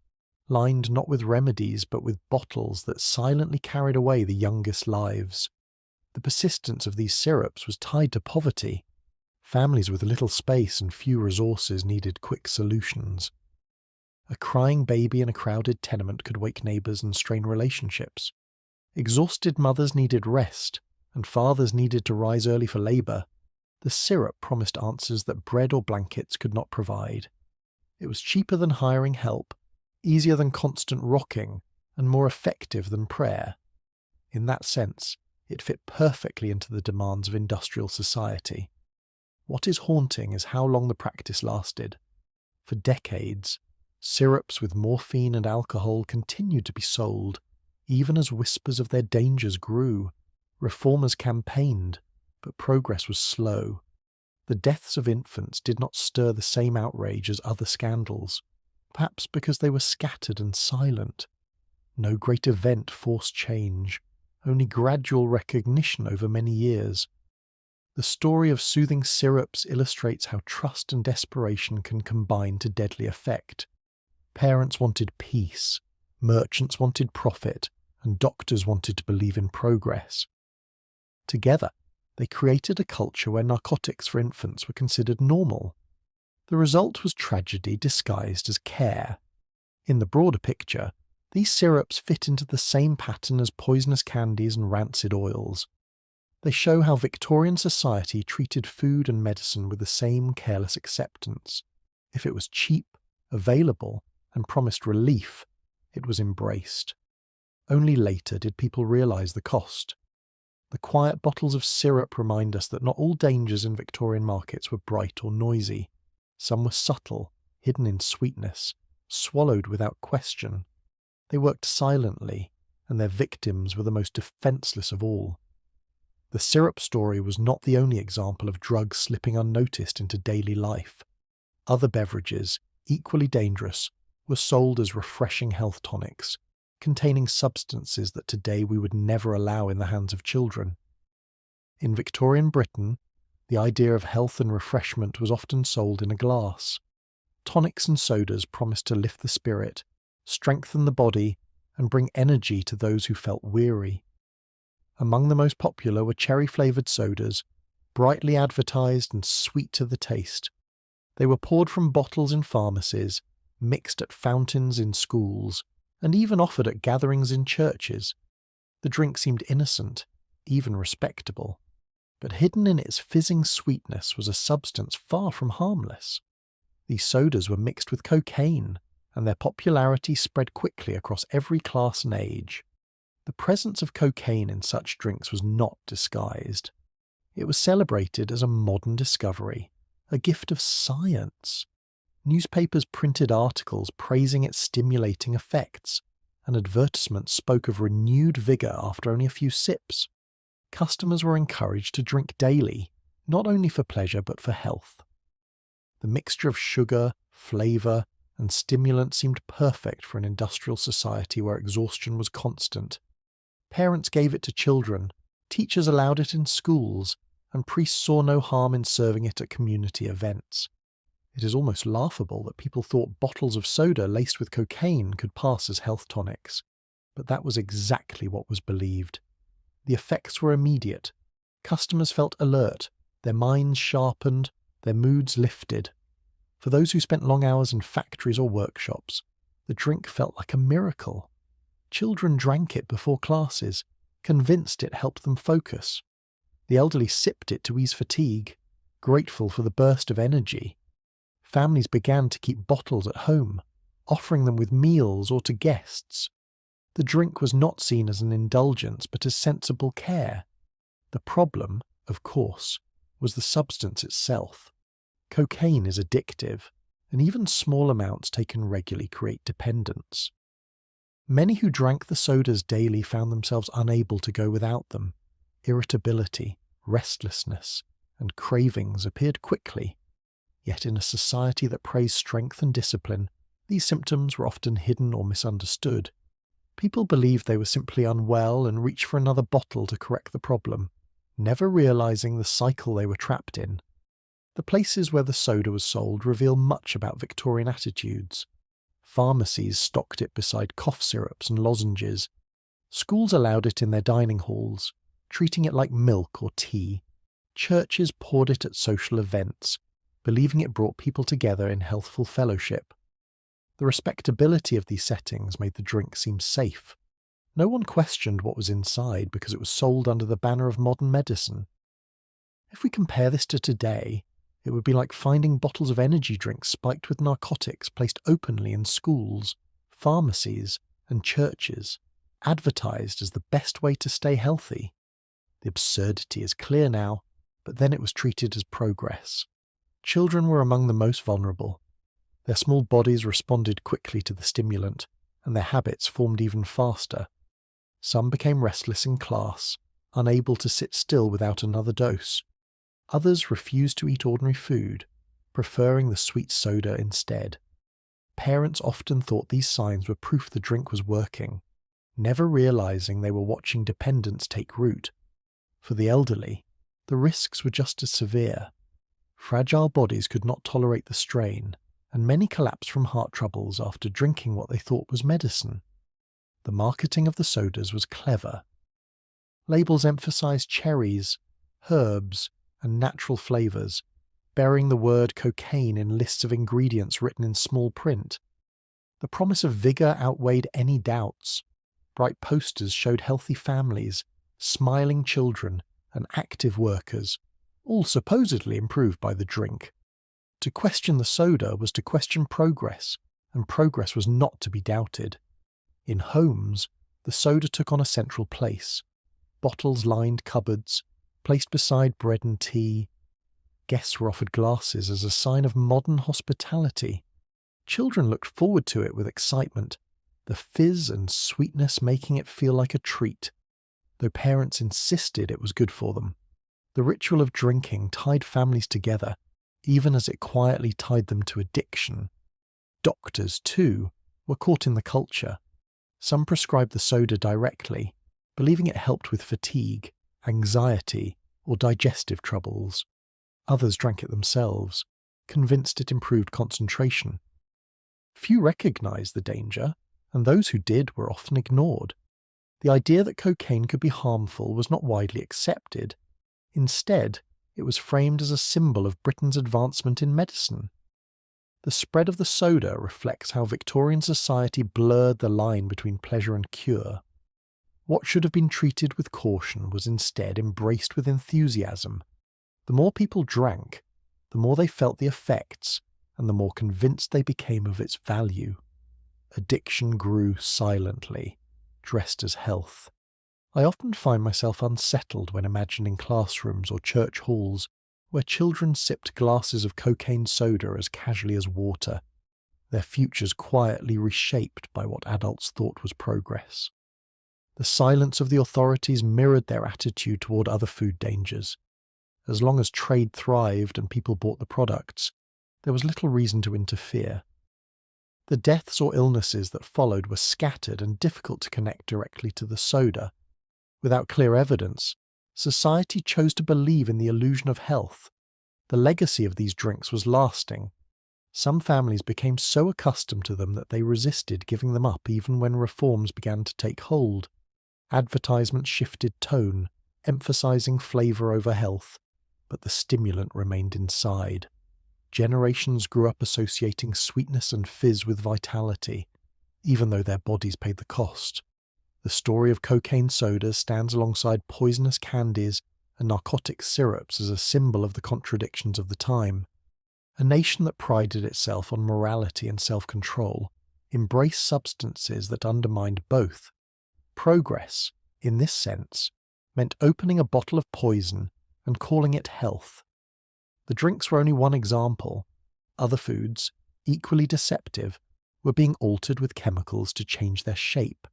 lined not with remedies but with bottles that silently carried away the youngest lives. The persistence of these syrups was tied to poverty. Families with little space and few resources needed quick solutions. A crying baby in a crowded tenement could wake neighbours and strain relationships. Exhausted mothers needed rest, and fathers needed to rise early for labour. The syrup promised answers that bread or blankets could not provide. It was cheaper than hiring help, easier than constant rocking, and more effective than prayer. In that sense, it fit perfectly into the demands of industrial society. What is haunting is how long the practice lasted. For decades, syrups with morphine and alcohol continued to be sold, even as whispers of their dangers grew. Reformers campaigned, but progress was slow. The deaths of infants did not stir the same outrage as other scandals, perhaps because they were scattered and silent. No great event forced change, only gradual recognition over many years. The story of soothing syrups illustrates how trust and desperation can combine to deadly effect. Parents wanted peace, merchants wanted profit, and doctors wanted to believe in progress. Together, they created a culture where narcotics for infants were considered normal. The result was tragedy disguised as care. In the broader picture, these syrups fit into the same pattern as poisonous candies and rancid oils. They show how Victorian society treated food and medicine with the same careless acceptance. If it was cheap, available, and promised relief, it was embraced. Only later did people realise the cost. The quiet bottles of syrup remind us that not all dangers in Victorian markets were bright or noisy. Some were subtle, hidden in sweetness, swallowed without question. They worked silently, and their victims were the most defenceless of all. The syrup story was not the only example of drugs slipping unnoticed into daily life. Other beverages, equally dangerous, were sold as refreshing health tonics, containing substances that today we would never allow in the hands of children. In Victorian Britain, The idea of health and refreshment was often sold in a glass. Tonics and sodas promised to lift the spirit, strengthen the body, and bring energy to those who felt weary. Among the most popular were cherry-flavoured sodas, brightly advertised and sweet to the taste. They were poured from bottles in pharmacies, mixed at fountains in schools, and even offered at gatherings in churches. The drink seemed innocent, even respectable, but hidden in its fizzing sweetness was a substance far from harmless. These sodas were mixed with cocaine, and their popularity spread quickly across every class and age. The presence of cocaine in such drinks was not disguised. It was celebrated as a modern discovery, a gift of science. Newspapers printed articles praising its stimulating effects, and advertisements spoke of renewed vigour after only a few sips. Customers were encouraged to drink daily, not only for pleasure but for health. The mixture of sugar, flavour, and stimulant seemed perfect for an industrial society where exhaustion was constant. Parents gave it to children, teachers allowed it in schools, and priests saw no harm in serving it at community events. It is almost laughable that people thought bottles of soda laced with cocaine could pass as health tonics, but that was exactly what was believed. The effects were immediate. Customers felt alert, their minds sharpened, their moods lifted. For those who spent long hours in factories or workshops, the drink felt like a miracle. Children drank it before classes, convinced it helped them focus. The elderly sipped it to ease fatigue, grateful for the burst of energy. Families began to keep bottles at home, offering them with meals or to guests. The drink was not seen as an indulgence but as sensible care. The problem, of course, was the substance itself. Cocaine is addictive, and even small amounts taken regularly create dependence. Many who drank the sodas daily found themselves unable to go without them. Irritability, restlessness, and cravings appeared quickly. Yet in a society that praised strength and discipline, these symptoms were often hidden or misunderstood. People believed they were simply unwell and reached for another bottle to correct the problem, never realizing the cycle they were trapped in. The places where the soda was sold reveal much about Victorian attitudes. Pharmacies stocked it beside cough syrups and lozenges. Schools allowed it in their dining halls, treating it like milk or tea. Churches poured it at social events, believing it brought people together in healthful fellowship. The respectability of these settings made the drink seem safe. No one questioned what was inside because it was sold under the banner of modern medicine. If we compare this to today, it would be like finding bottles of energy drinks spiked with narcotics placed openly in schools, pharmacies, and churches, advertised as the best way to stay healthy. The absurdity is clear now, but then it was treated as progress. Children were among the most vulnerable. Their small bodies responded quickly to the stimulant, and their habits formed even faster. Some became restless in class, unable to sit still without another dose. Others refused to eat ordinary food, preferring the sweet soda instead. Parents often thought these signs were proof the drink was working, never realizing they were watching dependence take root. For the elderly, the risks were just as severe. Fragile bodies could not tolerate the strain, and many collapsed from heart troubles after drinking what they thought was medicine. The marketing of the sodas was clever. Labels emphasized cherries, herbs, and natural flavors, bearing the word cocaine in lists of ingredients written in small print. The promise of vigor outweighed any doubts. Bright posters showed healthy families, smiling children, and active workers, all supposedly improved by the drink. To question the soda was to question progress, and progress was not to be doubted. In homes, the soda took on a central place. Bottles lined cupboards, placed beside bread and tea. Guests were offered glasses as a sign of modern hospitality. Children looked forward to it with excitement, the fizz and sweetness making it feel like a treat, though parents insisted it was good for them. The ritual of drinking tied families together, even as it quietly tied them to addiction. Doctors, too, were caught in the culture. Some prescribed the soda directly, believing it helped with fatigue, anxiety, or digestive troubles. Others drank it themselves, convinced it improved concentration. Few recognized the danger, and those who did were often ignored. The idea that cocaine could be harmful was not widely accepted. Instead, it was framed as a symbol of Britain's advancement in medicine. The spread of the soda reflects how Victorian society blurred the line between pleasure and cure. What should have been treated with caution was instead embraced with enthusiasm. The more people drank, the more they felt the effects, and the more convinced they became of its value. Addiction grew silently, dressed as health. I often find myself unsettled when imagining classrooms or church halls where children sipped glasses of cocaine soda as casually as water, their futures quietly reshaped by what adults thought was progress. The silence of the authorities mirrored their attitude toward other food dangers. As long as trade thrived and people bought the products, there was little reason to interfere. The deaths or illnesses that followed were scattered and difficult to connect directly to the soda. Without clear evidence, society chose to believe in the illusion of health. The legacy of these drinks was lasting. Some families became so accustomed to them that they resisted giving them up even when reforms began to take hold. Advertisements shifted tone, emphasizing flavour over health, but the stimulant remained inside. Generations grew up associating sweetness and fizz with vitality, even though their bodies paid the cost. The story of cocaine soda stands alongside poisonous candies and narcotic syrups as a symbol of the contradictions of the time. A nation that prided itself on morality and self-control embraced substances that undermined both. Progress, in this sense, meant opening a bottle of poison and calling it health. The drinks were only one example. Other foods, equally deceptive, were being altered with chemicals to change their shape,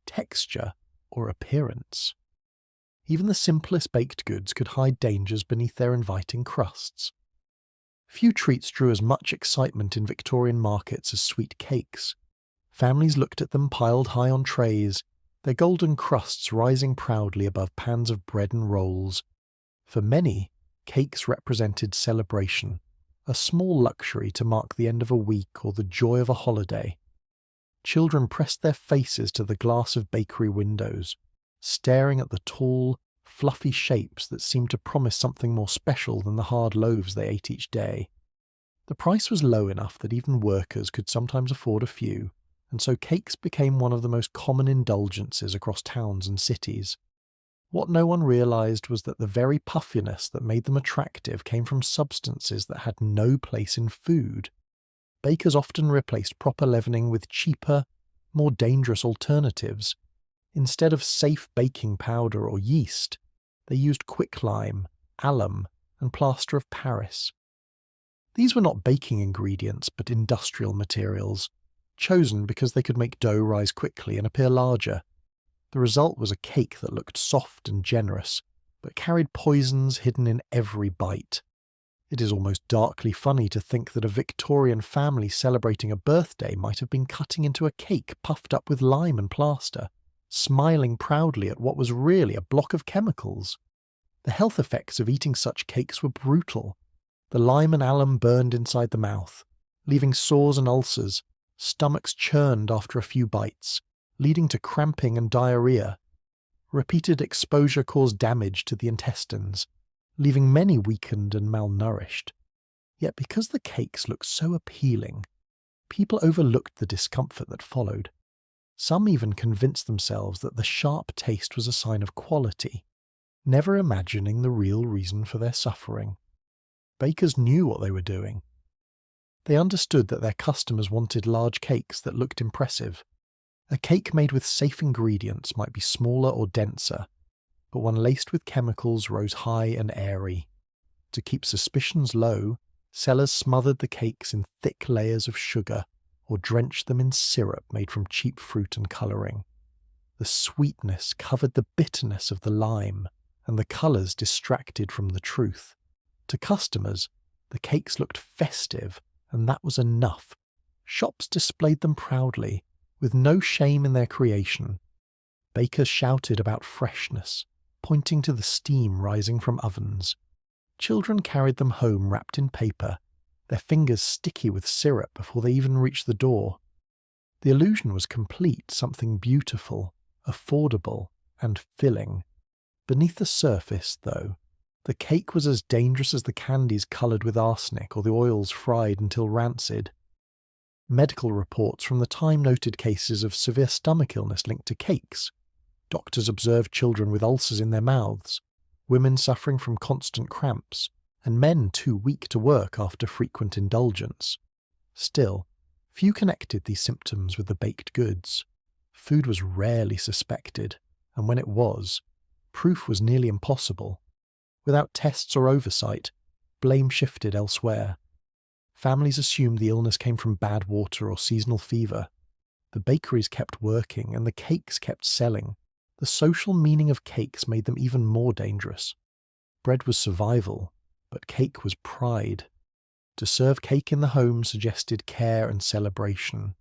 texture, or appearance. Even the simplest baked goods could hide dangers beneath their inviting crusts. Few treats drew as much excitement in Victorian markets as sweet cakes. Families looked at them piled high on trays, their golden crusts rising proudly above pans of bread and rolls. For many, cakes represented celebration, a small luxury to mark the end of a week or the joy of a holiday. Children pressed their faces to the glass of bakery windows, staring at the tall, fluffy shapes that seemed to promise something more special than the hard loaves they ate each day. The price was low enough that even workers could sometimes afford a few, and so cakes became one of the most common indulgences across towns and cities. What no one realized was that the very puffiness that made them attractive came from substances that had no place in food. Bakers often replaced proper leavening with cheaper, more dangerous alternatives. Instead of safe baking powder or yeast, they used quicklime, alum, and plaster of Paris. These were not baking ingredients, but industrial materials, chosen because they could make dough rise quickly and appear larger. The result was a cake that looked soft and generous, but carried poisons hidden in every bite. It is almost darkly funny to think that a Victorian family celebrating a birthday might have been cutting into a cake puffed up with lime and plaster, smiling proudly at what was really a block of chemicals. The health effects of eating such cakes were brutal. The lime and alum burned inside the mouth, leaving sores and ulcers. Stomachs churned after a few bites, leading to cramping and diarrhea. Repeated exposure caused damage to the intestines, leaving many weakened and malnourished. Yet because the cakes looked so appealing, people overlooked the discomfort that followed. Some even convinced themselves that the sharp taste was a sign of quality, never imagining the real reason for their suffering. Bakers knew what they were doing. They understood that their customers wanted large cakes that looked impressive. A cake made with safe ingredients might be smaller or denser, but one laced with chemicals rose high and airy. To keep suspicions low, sellers smothered the cakes in thick layers of sugar or drenched them in syrup made from cheap fruit and colouring. The sweetness covered the bitterness of the lime, and the colours distracted from the truth. To customers, the cakes looked festive, and that was enough. Shops displayed them proudly, with no shame in their creation. Bakers shouted about freshness, pointing to the steam rising from ovens. Children carried them home wrapped in paper, their fingers sticky with syrup before they even reached the door. The illusion was complete, something beautiful, affordable, and filling. Beneath the surface, though, the cake was as dangerous as the candies coloured with arsenic or the oils fried until rancid. Medical reports from the time noted cases of severe stomach illness linked to cakes. Doctors observed children with ulcers in their mouths, women suffering from constant cramps, and men too weak to work after frequent indulgence. Still, few connected these symptoms with the baked goods. Food was rarely suspected, and when it was, proof was nearly impossible. Without tests or oversight, blame shifted elsewhere. Families assumed the illness came from bad water or seasonal fever. The bakeries kept working, and the cakes kept selling. The social meaning of cakes made them even more dangerous. Bread was survival, but cake was pride. To serve cake in the home suggested care and celebration.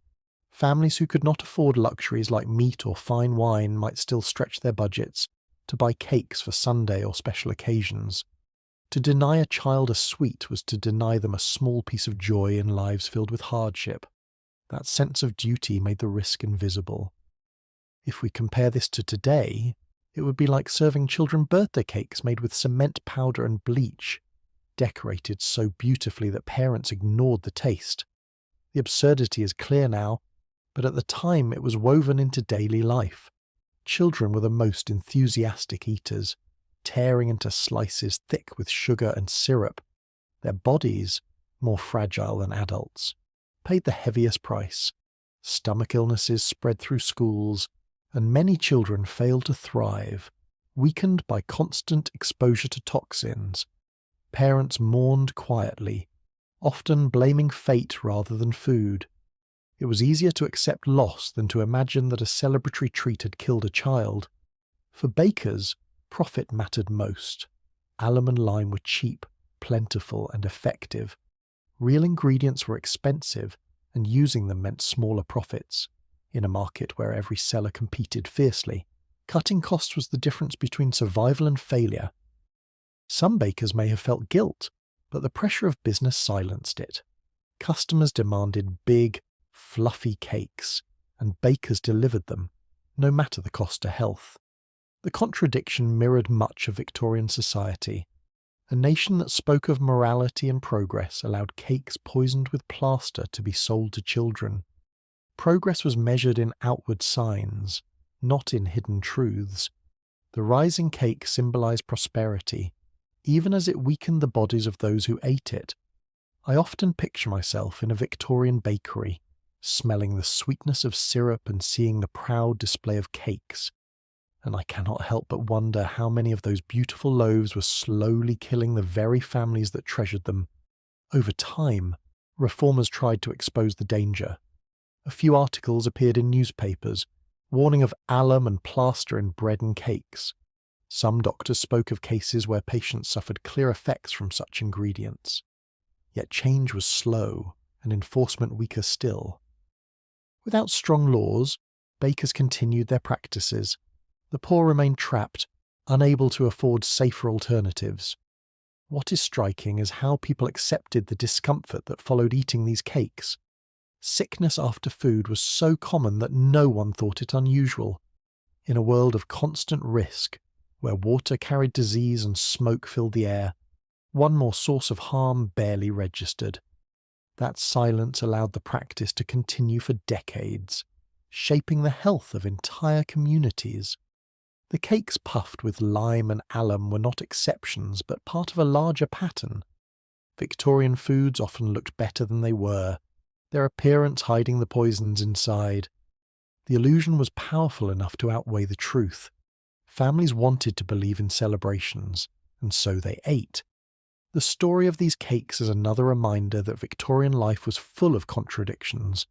Families who could not afford luxuries like meat or fine wine might still stretch their budgets to buy cakes for Sunday or special occasions. To deny a child a sweet was to deny them a small piece of joy in lives filled with hardship. That sense of duty made the risk invisible. If we compare this to today, it would be like serving children birthday cakes made with cement powder and bleach, decorated so beautifully that parents ignored the taste. The absurdity is clear now, but at the time it was woven into daily life. Children were the most enthusiastic eaters, tearing into slices thick with sugar and syrup. Their bodies, more fragile than adults, paid the heaviest price. Stomach illnesses spread through schools, and many children failed to thrive, weakened by constant exposure to toxins. Parents mourned quietly, often blaming fate rather than food. It was easier to accept loss than to imagine that a celebratory treat had killed a child. For bakers, profit mattered most. Alum and lime were cheap, plentiful, and effective. Real ingredients were expensive, and using them meant smaller profits. In a market where every seller competed fiercely, cutting costs was the difference between survival and failure. Some bakers may have felt guilt, but the pressure of business silenced it. Customers demanded big, fluffy cakes, and bakers delivered them, no matter the cost to health. The contradiction mirrored much of Victorian society. A nation that spoke of morality and progress allowed cakes poisoned with plaster to be sold to children. Progress was measured in outward signs, not in hidden truths. The rising cake symbolized prosperity, even as it weakened the bodies of those who ate it. I often picture myself in a Victorian bakery, smelling the sweetness of syrup and seeing the proud display of cakes, and I cannot help but wonder how many of those beautiful loaves were slowly killing the very families that treasured them. Over time, reformers tried to expose the danger. A few articles appeared in newspapers, warning of alum and plaster in bread and cakes. Some doctors spoke of cases where patients suffered clear effects from such ingredients. Yet change was slow, and enforcement weaker still. Without strong laws, bakers continued their practices. The poor remained trapped, unable to afford safer alternatives. What is striking is how people accepted the discomfort that followed eating these cakes. Sickness after food was so common that no one thought it unusual. In a world of constant risk, where water carried disease and smoke filled the air, one more source of harm barely registered. That silence allowed the practice to continue for decades, shaping the health of entire communities. The cakes puffed with lime and alum were not exceptions, but part of a larger pattern. Victorian foods often looked better than they were, their appearance hiding the poisons inside. The illusion was powerful enough to outweigh the truth. Families wanted to believe in celebrations, and so they ate. The story of these cakes is another reminder that Victorian life was full of contradictions.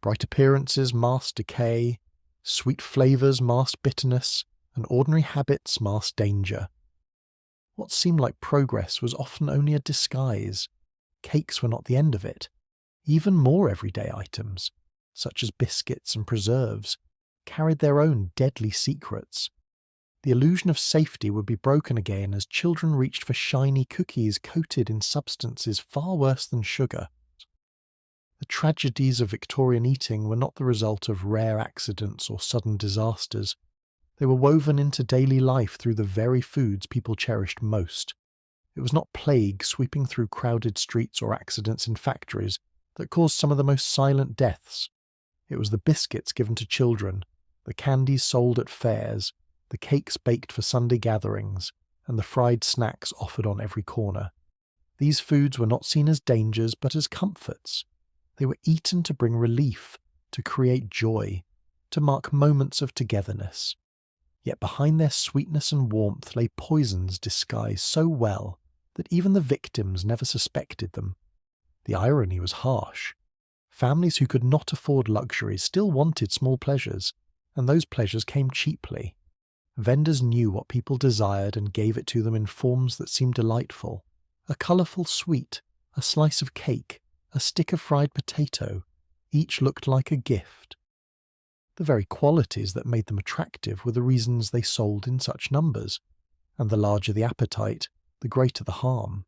Bright appearances masked decay, sweet flavours masked bitterness, and ordinary habits masked danger. What seemed like progress was often only a disguise. Cakes were not the end of it. Even more everyday items, such as biscuits and preserves, carried their own deadly secrets. The illusion of safety would be broken again as children reached for shiny cookies coated in substances far worse than sugar. The tragedies of Victorian eating were not the result of rare accidents or sudden disasters. They were woven into daily life through the very foods people cherished most. It was not plague sweeping through crowded streets or accidents in factories that caused some of the most silent deaths. It was the biscuits given to children, the candies sold at fairs, the cakes baked for Sunday gatherings, and the fried snacks offered on every corner. These foods were not seen as dangers but as comforts. They were eaten to bring relief, to create joy, to mark moments of togetherness. Yet behind their sweetness and warmth lay poisons disguised so well that even the victims never suspected them. The irony was harsh. Families who could not afford luxuries still wanted small pleasures, and those pleasures came cheaply. Vendors knew what people desired and gave it to them in forms that seemed delightful. A colourful sweet, a slice of cake, a stick of fried potato, each looked like a gift. The very qualities that made them attractive were the reasons they sold in such numbers, and the larger the appetite, the greater the harm.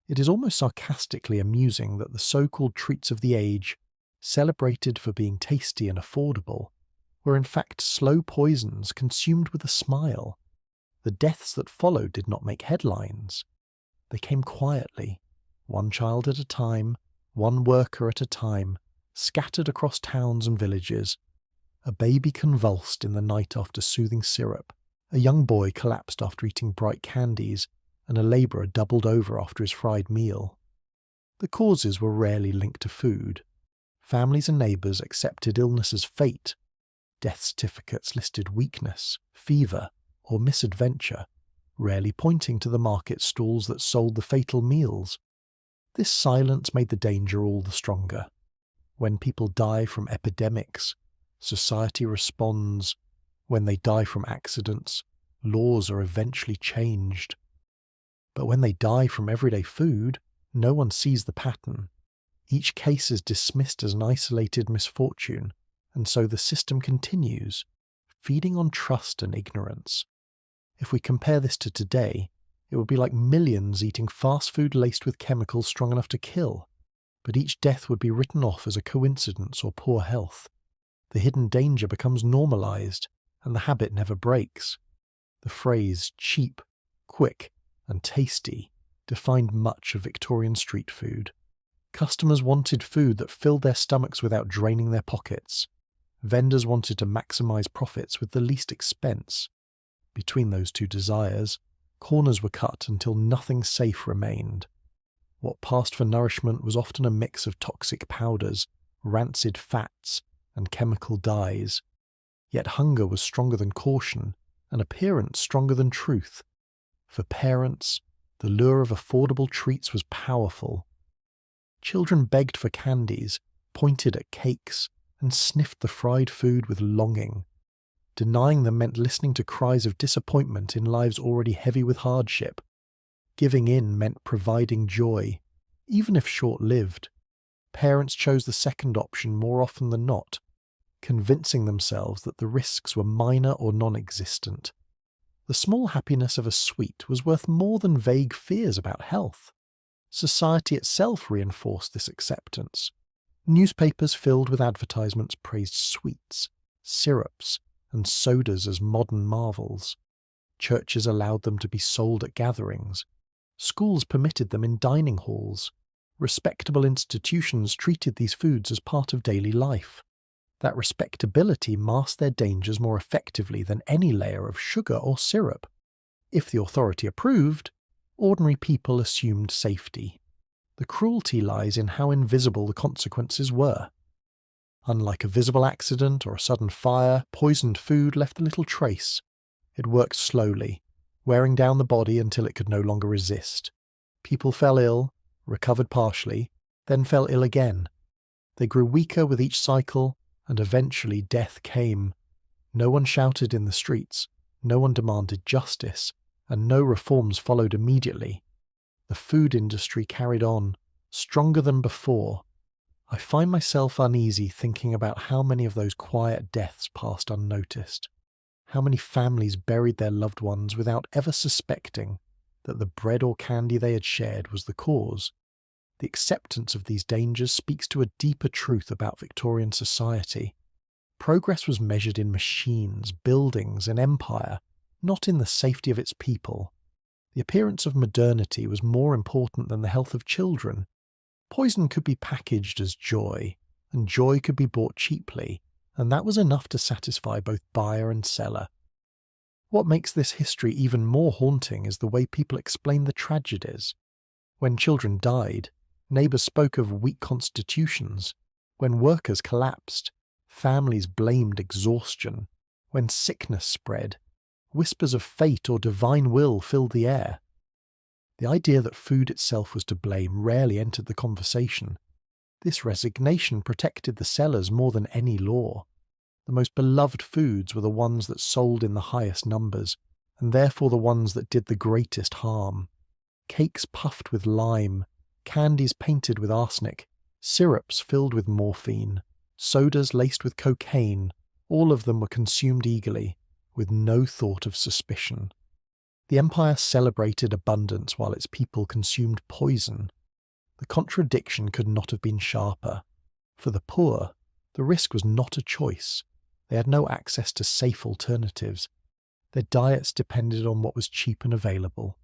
It is almost sarcastically amusing that the so-called treats of the age, celebrated for being tasty and affordable, were in fact slow poisons consumed with a smile. The deaths that followed did not make headlines. They came quietly, one child at a time, one worker at a time, scattered across towns and villages. A baby convulsed in the night after soothing syrup, a young boy collapsed after eating bright candies, and a labourer doubled over after his fried meal. The causes were rarely linked to food. Families and neighbours accepted illness as fate. Death certificates listed weakness, fever, or misadventure, rarely pointing to the market stalls that sold the fatal meals. This silence made the danger all the stronger. When people die from epidemics, society responds. When they die from accidents, laws are eventually changed. But when they die from everyday food, no one sees the pattern. Each case is dismissed as an isolated misfortune, and so the system continues, feeding on trust and ignorance. If we compare this to today, it would be like millions eating fast food laced with chemicals strong enough to kill, but each death would be written off as a coincidence or poor health. The hidden danger becomes normalized, and the habit never breaks. The phrase cheap, quick, and tasty defined much of Victorian street food. Customers wanted food that filled their stomachs without draining their pockets. Vendors wanted to maximize profits with the least expense. Between those two desires, corners were cut until nothing safe remained. What passed for nourishment was often a mix of toxic powders, rancid fats, and chemical dyes. Yet hunger was stronger than caution, and appearance stronger than truth. For parents, the lure of affordable treats was powerful. Children begged for candies, pointed at cakes, and sniffed the fried food with longing. Denying them meant listening to cries of disappointment in lives already heavy with hardship. Giving in meant providing joy, even if short-lived. Parents chose the second option more often than not, convincing themselves that the risks were minor or non-existent. The small happiness of a sweet was worth more than vague fears about health. Society itself reinforced this acceptance. Newspapers filled with advertisements praised sweets, syrups, and sodas as modern marvels. Churches allowed them to be sold at gatherings. Schools permitted them in dining halls. Respectable institutions treated these foods as part of daily life. That respectability masked their dangers more effectively than any layer of sugar or syrup. If the authority approved, ordinary people assumed safety. The cruelty lies in how invisible the consequences were. Unlike a visible accident or a sudden fire, poisoned food left a little trace. It worked slowly, wearing down the body until it could no longer resist. People fell ill, recovered partially, then fell ill again. They grew weaker with each cycle, and eventually death came. No one shouted in the streets, no one demanded justice, and no reforms followed immediately. The food industry carried on, stronger than before. I find myself uneasy thinking about how many of those quiet deaths passed unnoticed. How many families buried their loved ones without ever suspecting that the bread or candy they had shared was the cause? The acceptance of these dangers speaks to a deeper truth about Victorian society. Progress was measured in machines, buildings, and empire, not in the safety of its people. The appearance of modernity was more important than the health of children. Poison could be packaged as joy, and joy could be bought cheaply, and that was enough to satisfy both buyer and seller. What makes this history even more haunting is the way people explain the tragedies. When children died, neighbours spoke of weak constitutions. When workers collapsed, families blamed exhaustion. When sickness spread, whispers of fate or divine will filled the air. The idea that food itself was to blame rarely entered the conversation. This resignation protected the sellers more than any law. The most beloved foods were the ones that sold in the highest numbers, and therefore the ones that did the greatest harm. Cakes puffed with lime, candies painted with arsenic, syrups filled with morphine, sodas laced with cocaine, all of them were consumed eagerly, with no thought of suspicion. The empire celebrated abundance while its people consumed poison. The contradiction could not have been sharper. For the poor, the risk was not a choice. They had no access to safe alternatives. Their diets depended on what was cheap and available.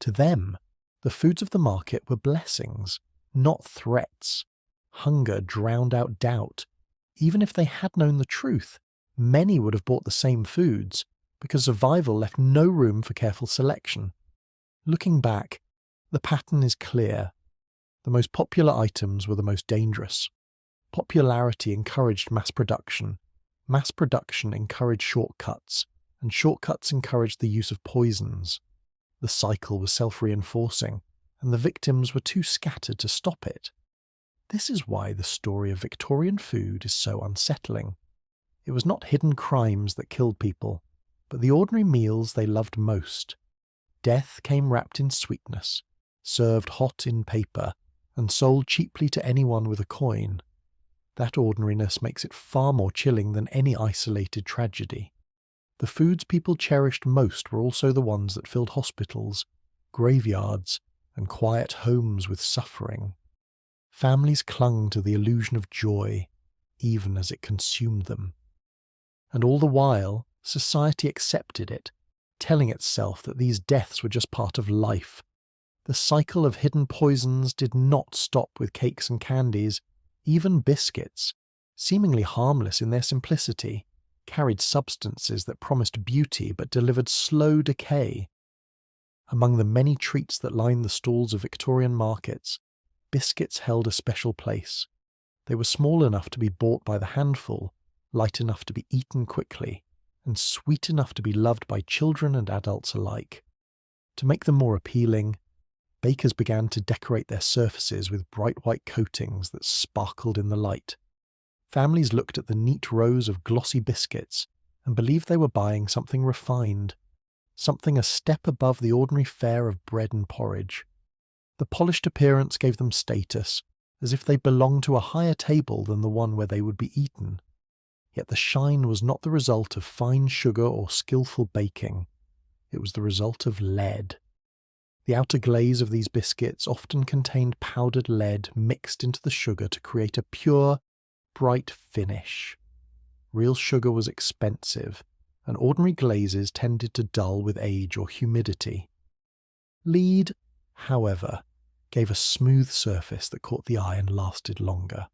To them, the foods of the market were blessings, not threats. Hunger drowned out doubt. Even if they had known the truth, many would have bought the same foods, because survival left no room for careful selection. Looking back, the pattern is clear. The most popular items were the most dangerous. Popularity encouraged mass production encouraged shortcuts, and shortcuts encouraged the use of poisons. The cycle was self-reinforcing, and the victims were too scattered to stop it. This is why the story of Victorian food is so unsettling. It was not hidden crimes that killed people, but the ordinary meals they loved most. Death came wrapped in sweetness, served hot in paper, and sold cheaply to anyone with a coin. That ordinariness makes it far more chilling than any isolated tragedy. The foods people cherished most were also the ones that filled hospitals, graveyards, and quiet homes with suffering. Families clung to the illusion of joy, even as it consumed them. And all the while, society accepted it, telling itself that these deaths were just part of life. The cycle of hidden poisons did not stop with cakes and candies. Even biscuits, seemingly harmless in their simplicity, carried substances that promised beauty but delivered slow decay. Among the many treats that lined the stalls of Victorian markets, biscuits held a special place. They were small enough to be bought by the handful, light enough to be eaten quickly, and sweet enough to be loved by children and adults alike. To make them more appealing, bakers began to decorate their surfaces with bright white coatings that sparkled in the light. Families looked at the neat rows of glossy biscuits and believed they were buying something refined, something a step above the ordinary fare of bread and porridge. The polished appearance gave them status, as if they belonged to a higher table than the one where they would be eaten. Yet the shine was not the result of fine sugar or skillful baking. It was the result of lead. The outer glaze of these biscuits often contained powdered lead mixed into the sugar to create a pure, bright finish. Real sugar was expensive, and ordinary glazes tended to dull with age or humidity. Lead, however, gave a smooth surface that caught the eye and lasted longer.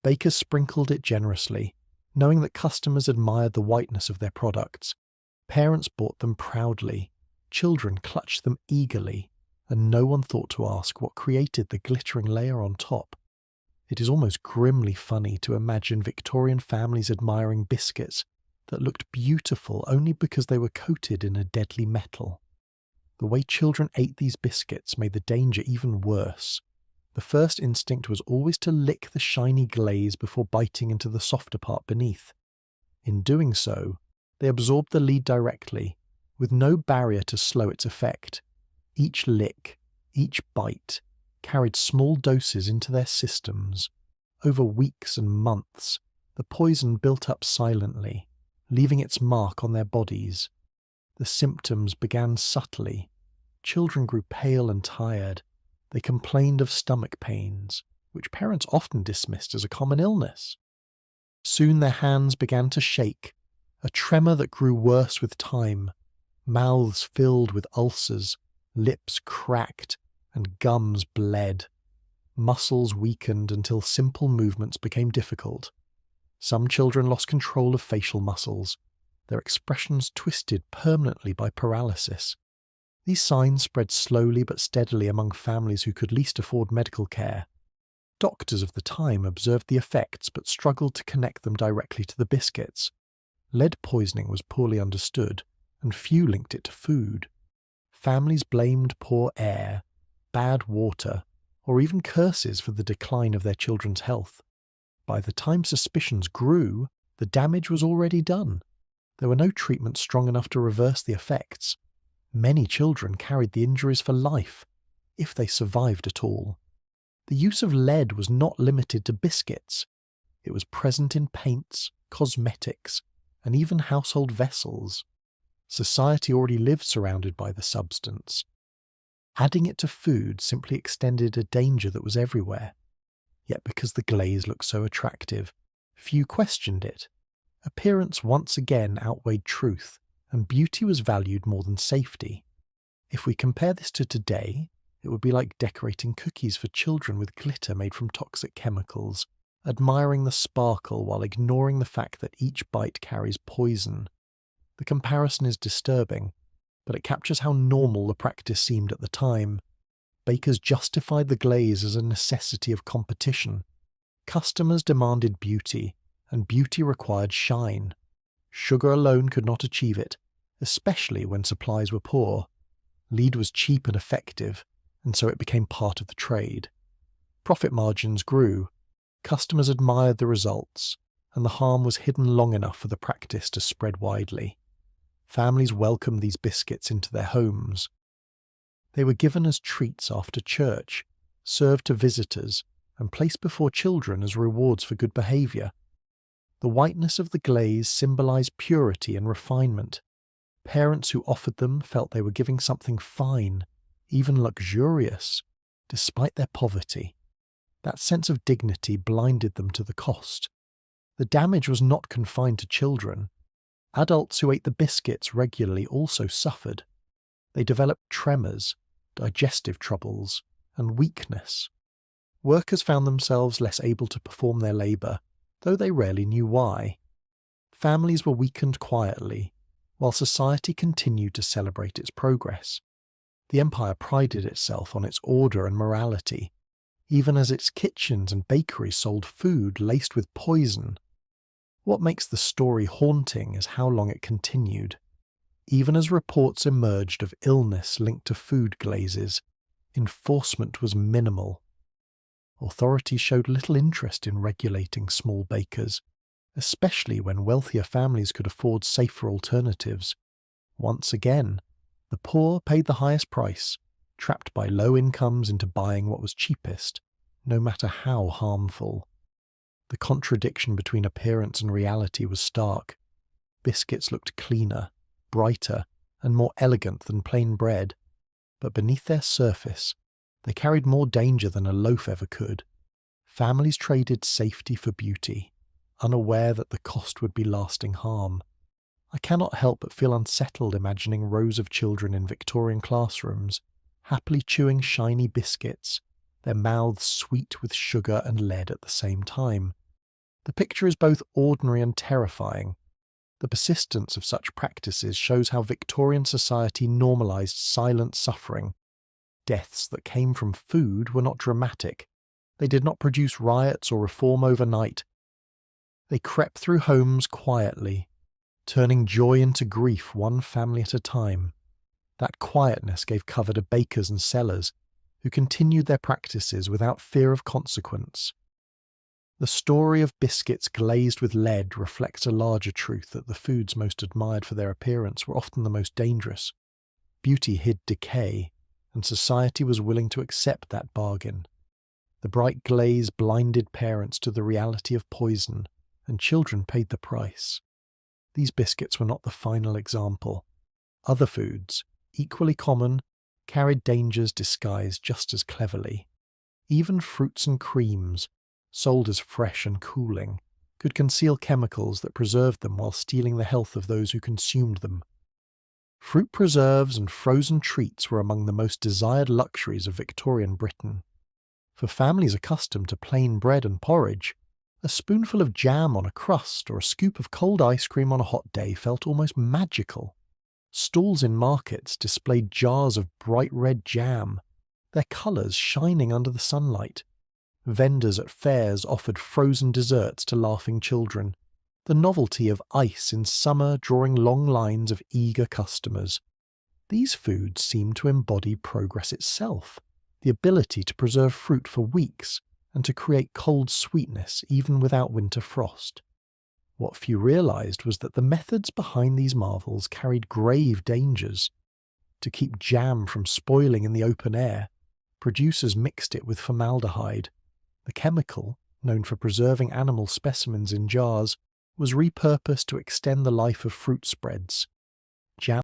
Bakers sprinkled it generously, knowing that customers admired the whiteness of their products. Parents bought them proudly. Children clutched them eagerly, and no one thought to ask what created the glittering layer on top. It is almost grimly funny to imagine Victorian families admiring biscuits that looked beautiful only because they were coated in a deadly metal. The way children ate these biscuits made the danger even worse. The first instinct was always to lick the shiny glaze before biting into the softer part beneath. In doing so, they absorbed the lead directly, with no barrier to slow its effect. Each lick, each bite, carried small doses into their systems. Over weeks and months, the poison built up silently, leaving its mark on their bodies. The symptoms began subtly. Children grew pale and tired. They complained of stomach pains, which parents often dismissed as a common illness. Soon their hands began to shake, a tremor that grew worse with time. Mouths filled with ulcers, lips cracked, and gums bled. Muscles weakened until simple movements became difficult. Some children lost control of facial muscles, their expressions twisted permanently by paralysis. These signs spread slowly but steadily among families who could least afford medical care. Doctors of the time observed the effects but struggled to connect them directly to the biscuits. Lead poisoning was poorly understood, and few linked it to food. Families blamed poor air, bad water, or even curses for the decline of their children's health. By the time suspicions grew, the damage was already done. There were no treatments strong enough to reverse the effects. Many children carried the injuries for life, if they survived at all. The use of lead was not limited to biscuits. It was present in paints, cosmetics, and even household vessels. Society already lived surrounded by the substance. Adding it to food simply extended a danger that was everywhere. Yet because the glaze looked so attractive, few questioned it. Appearance once again outweighed truth, and beauty was valued more than safety. If we compare this to today, it would be like decorating cookies for children with glitter made from toxic chemicals, admiring the sparkle while ignoring the fact that each bite carries poison. The comparison is disturbing, but it captures how normal the practice seemed at the time. Bakers justified the glaze as a necessity of competition. Customers demanded beauty, and beauty required shine. Sugar alone could not achieve it, especially when supplies were poor. Lead was cheap and effective, and so it became part of the trade. Profit margins grew. Customers admired the results, and the harm was hidden long enough for the practice to spread widely. Families welcomed these biscuits into their homes. They were given as treats after church, served to visitors, and placed before children as rewards for good behaviour. The whiteness of the glaze symbolized purity and refinement. Parents who offered them felt they were giving something fine, even luxurious, despite their poverty. That sense of dignity blinded them to the cost. The damage was not confined to children. Adults who ate the biscuits regularly also suffered. They developed tremors, digestive troubles, and weakness. Workers found themselves less able to perform their labour, though they rarely knew why. Families were weakened quietly, while society continued to celebrate its progress. The empire prided itself on its order and morality, even as its kitchens and bakeries sold food laced with poison. What makes the story haunting is how long it continued. Even as reports emerged of illness linked to food glazes, enforcement was minimal. Authorities showed little interest in regulating small bakers, especially when wealthier families could afford safer alternatives. Once again, the poor paid the highest price, trapped by low incomes into buying what was cheapest, no matter how harmful. The contradiction between appearance and reality was stark. Biscuits looked cleaner, brighter, and more elegant than plain bread, but beneath their surface, they carried more danger than a loaf ever could. Families traded safety for beauty, unaware that the cost would be lasting harm. I cannot help but feel unsettled imagining rows of children in Victorian classrooms, happily chewing shiny biscuits, their mouths sweet with sugar and lead at the same time. The picture is both ordinary and terrifying. The persistence of such practices shows how Victorian society normalised silent suffering. Deaths that came from food were not dramatic. They did not produce riots or reform overnight. They crept through homes quietly, turning joy into grief one family at a time. That quietness gave cover to bakers and sellers, who continued their practices without fear of consequence. The story of biscuits glazed with lead reflects a larger truth that the foods most admired for their appearance were often the most dangerous. Beauty hid decay, and society was willing to accept that bargain. The bright glaze blinded parents to the reality of poison, and children paid the price. these biscuits were not the final example. Other foods, equally common, carried dangers disguised just as cleverly. Even fruits and creams, sold as fresh and cooling, could conceal chemicals that preserved them while stealing the health of those who consumed them. Fruit preserves and frozen treats were among the most desired luxuries of Victorian Britain. For families accustomed to plain bread and porridge, a spoonful of jam on a crust or a scoop of cold ice cream on a hot day felt almost magical. Stalls in markets displayed jars of bright red jam, their colours shining under the sunlight. Vendors at fairs offered frozen desserts to laughing children, the novelty of ice in summer drawing long lines of eager customers. These foods seemed to embody progress itself, the ability to preserve fruit for weeks and to create cold sweetness even without winter frost. What few realised was that the methods behind these marvels carried grave dangers. To keep jam from spoiling in the open air, producers mixed it with formaldehyde. The chemical, known for preserving animal specimens in jars, was repurposed to extend the life of fruit spreads. Jam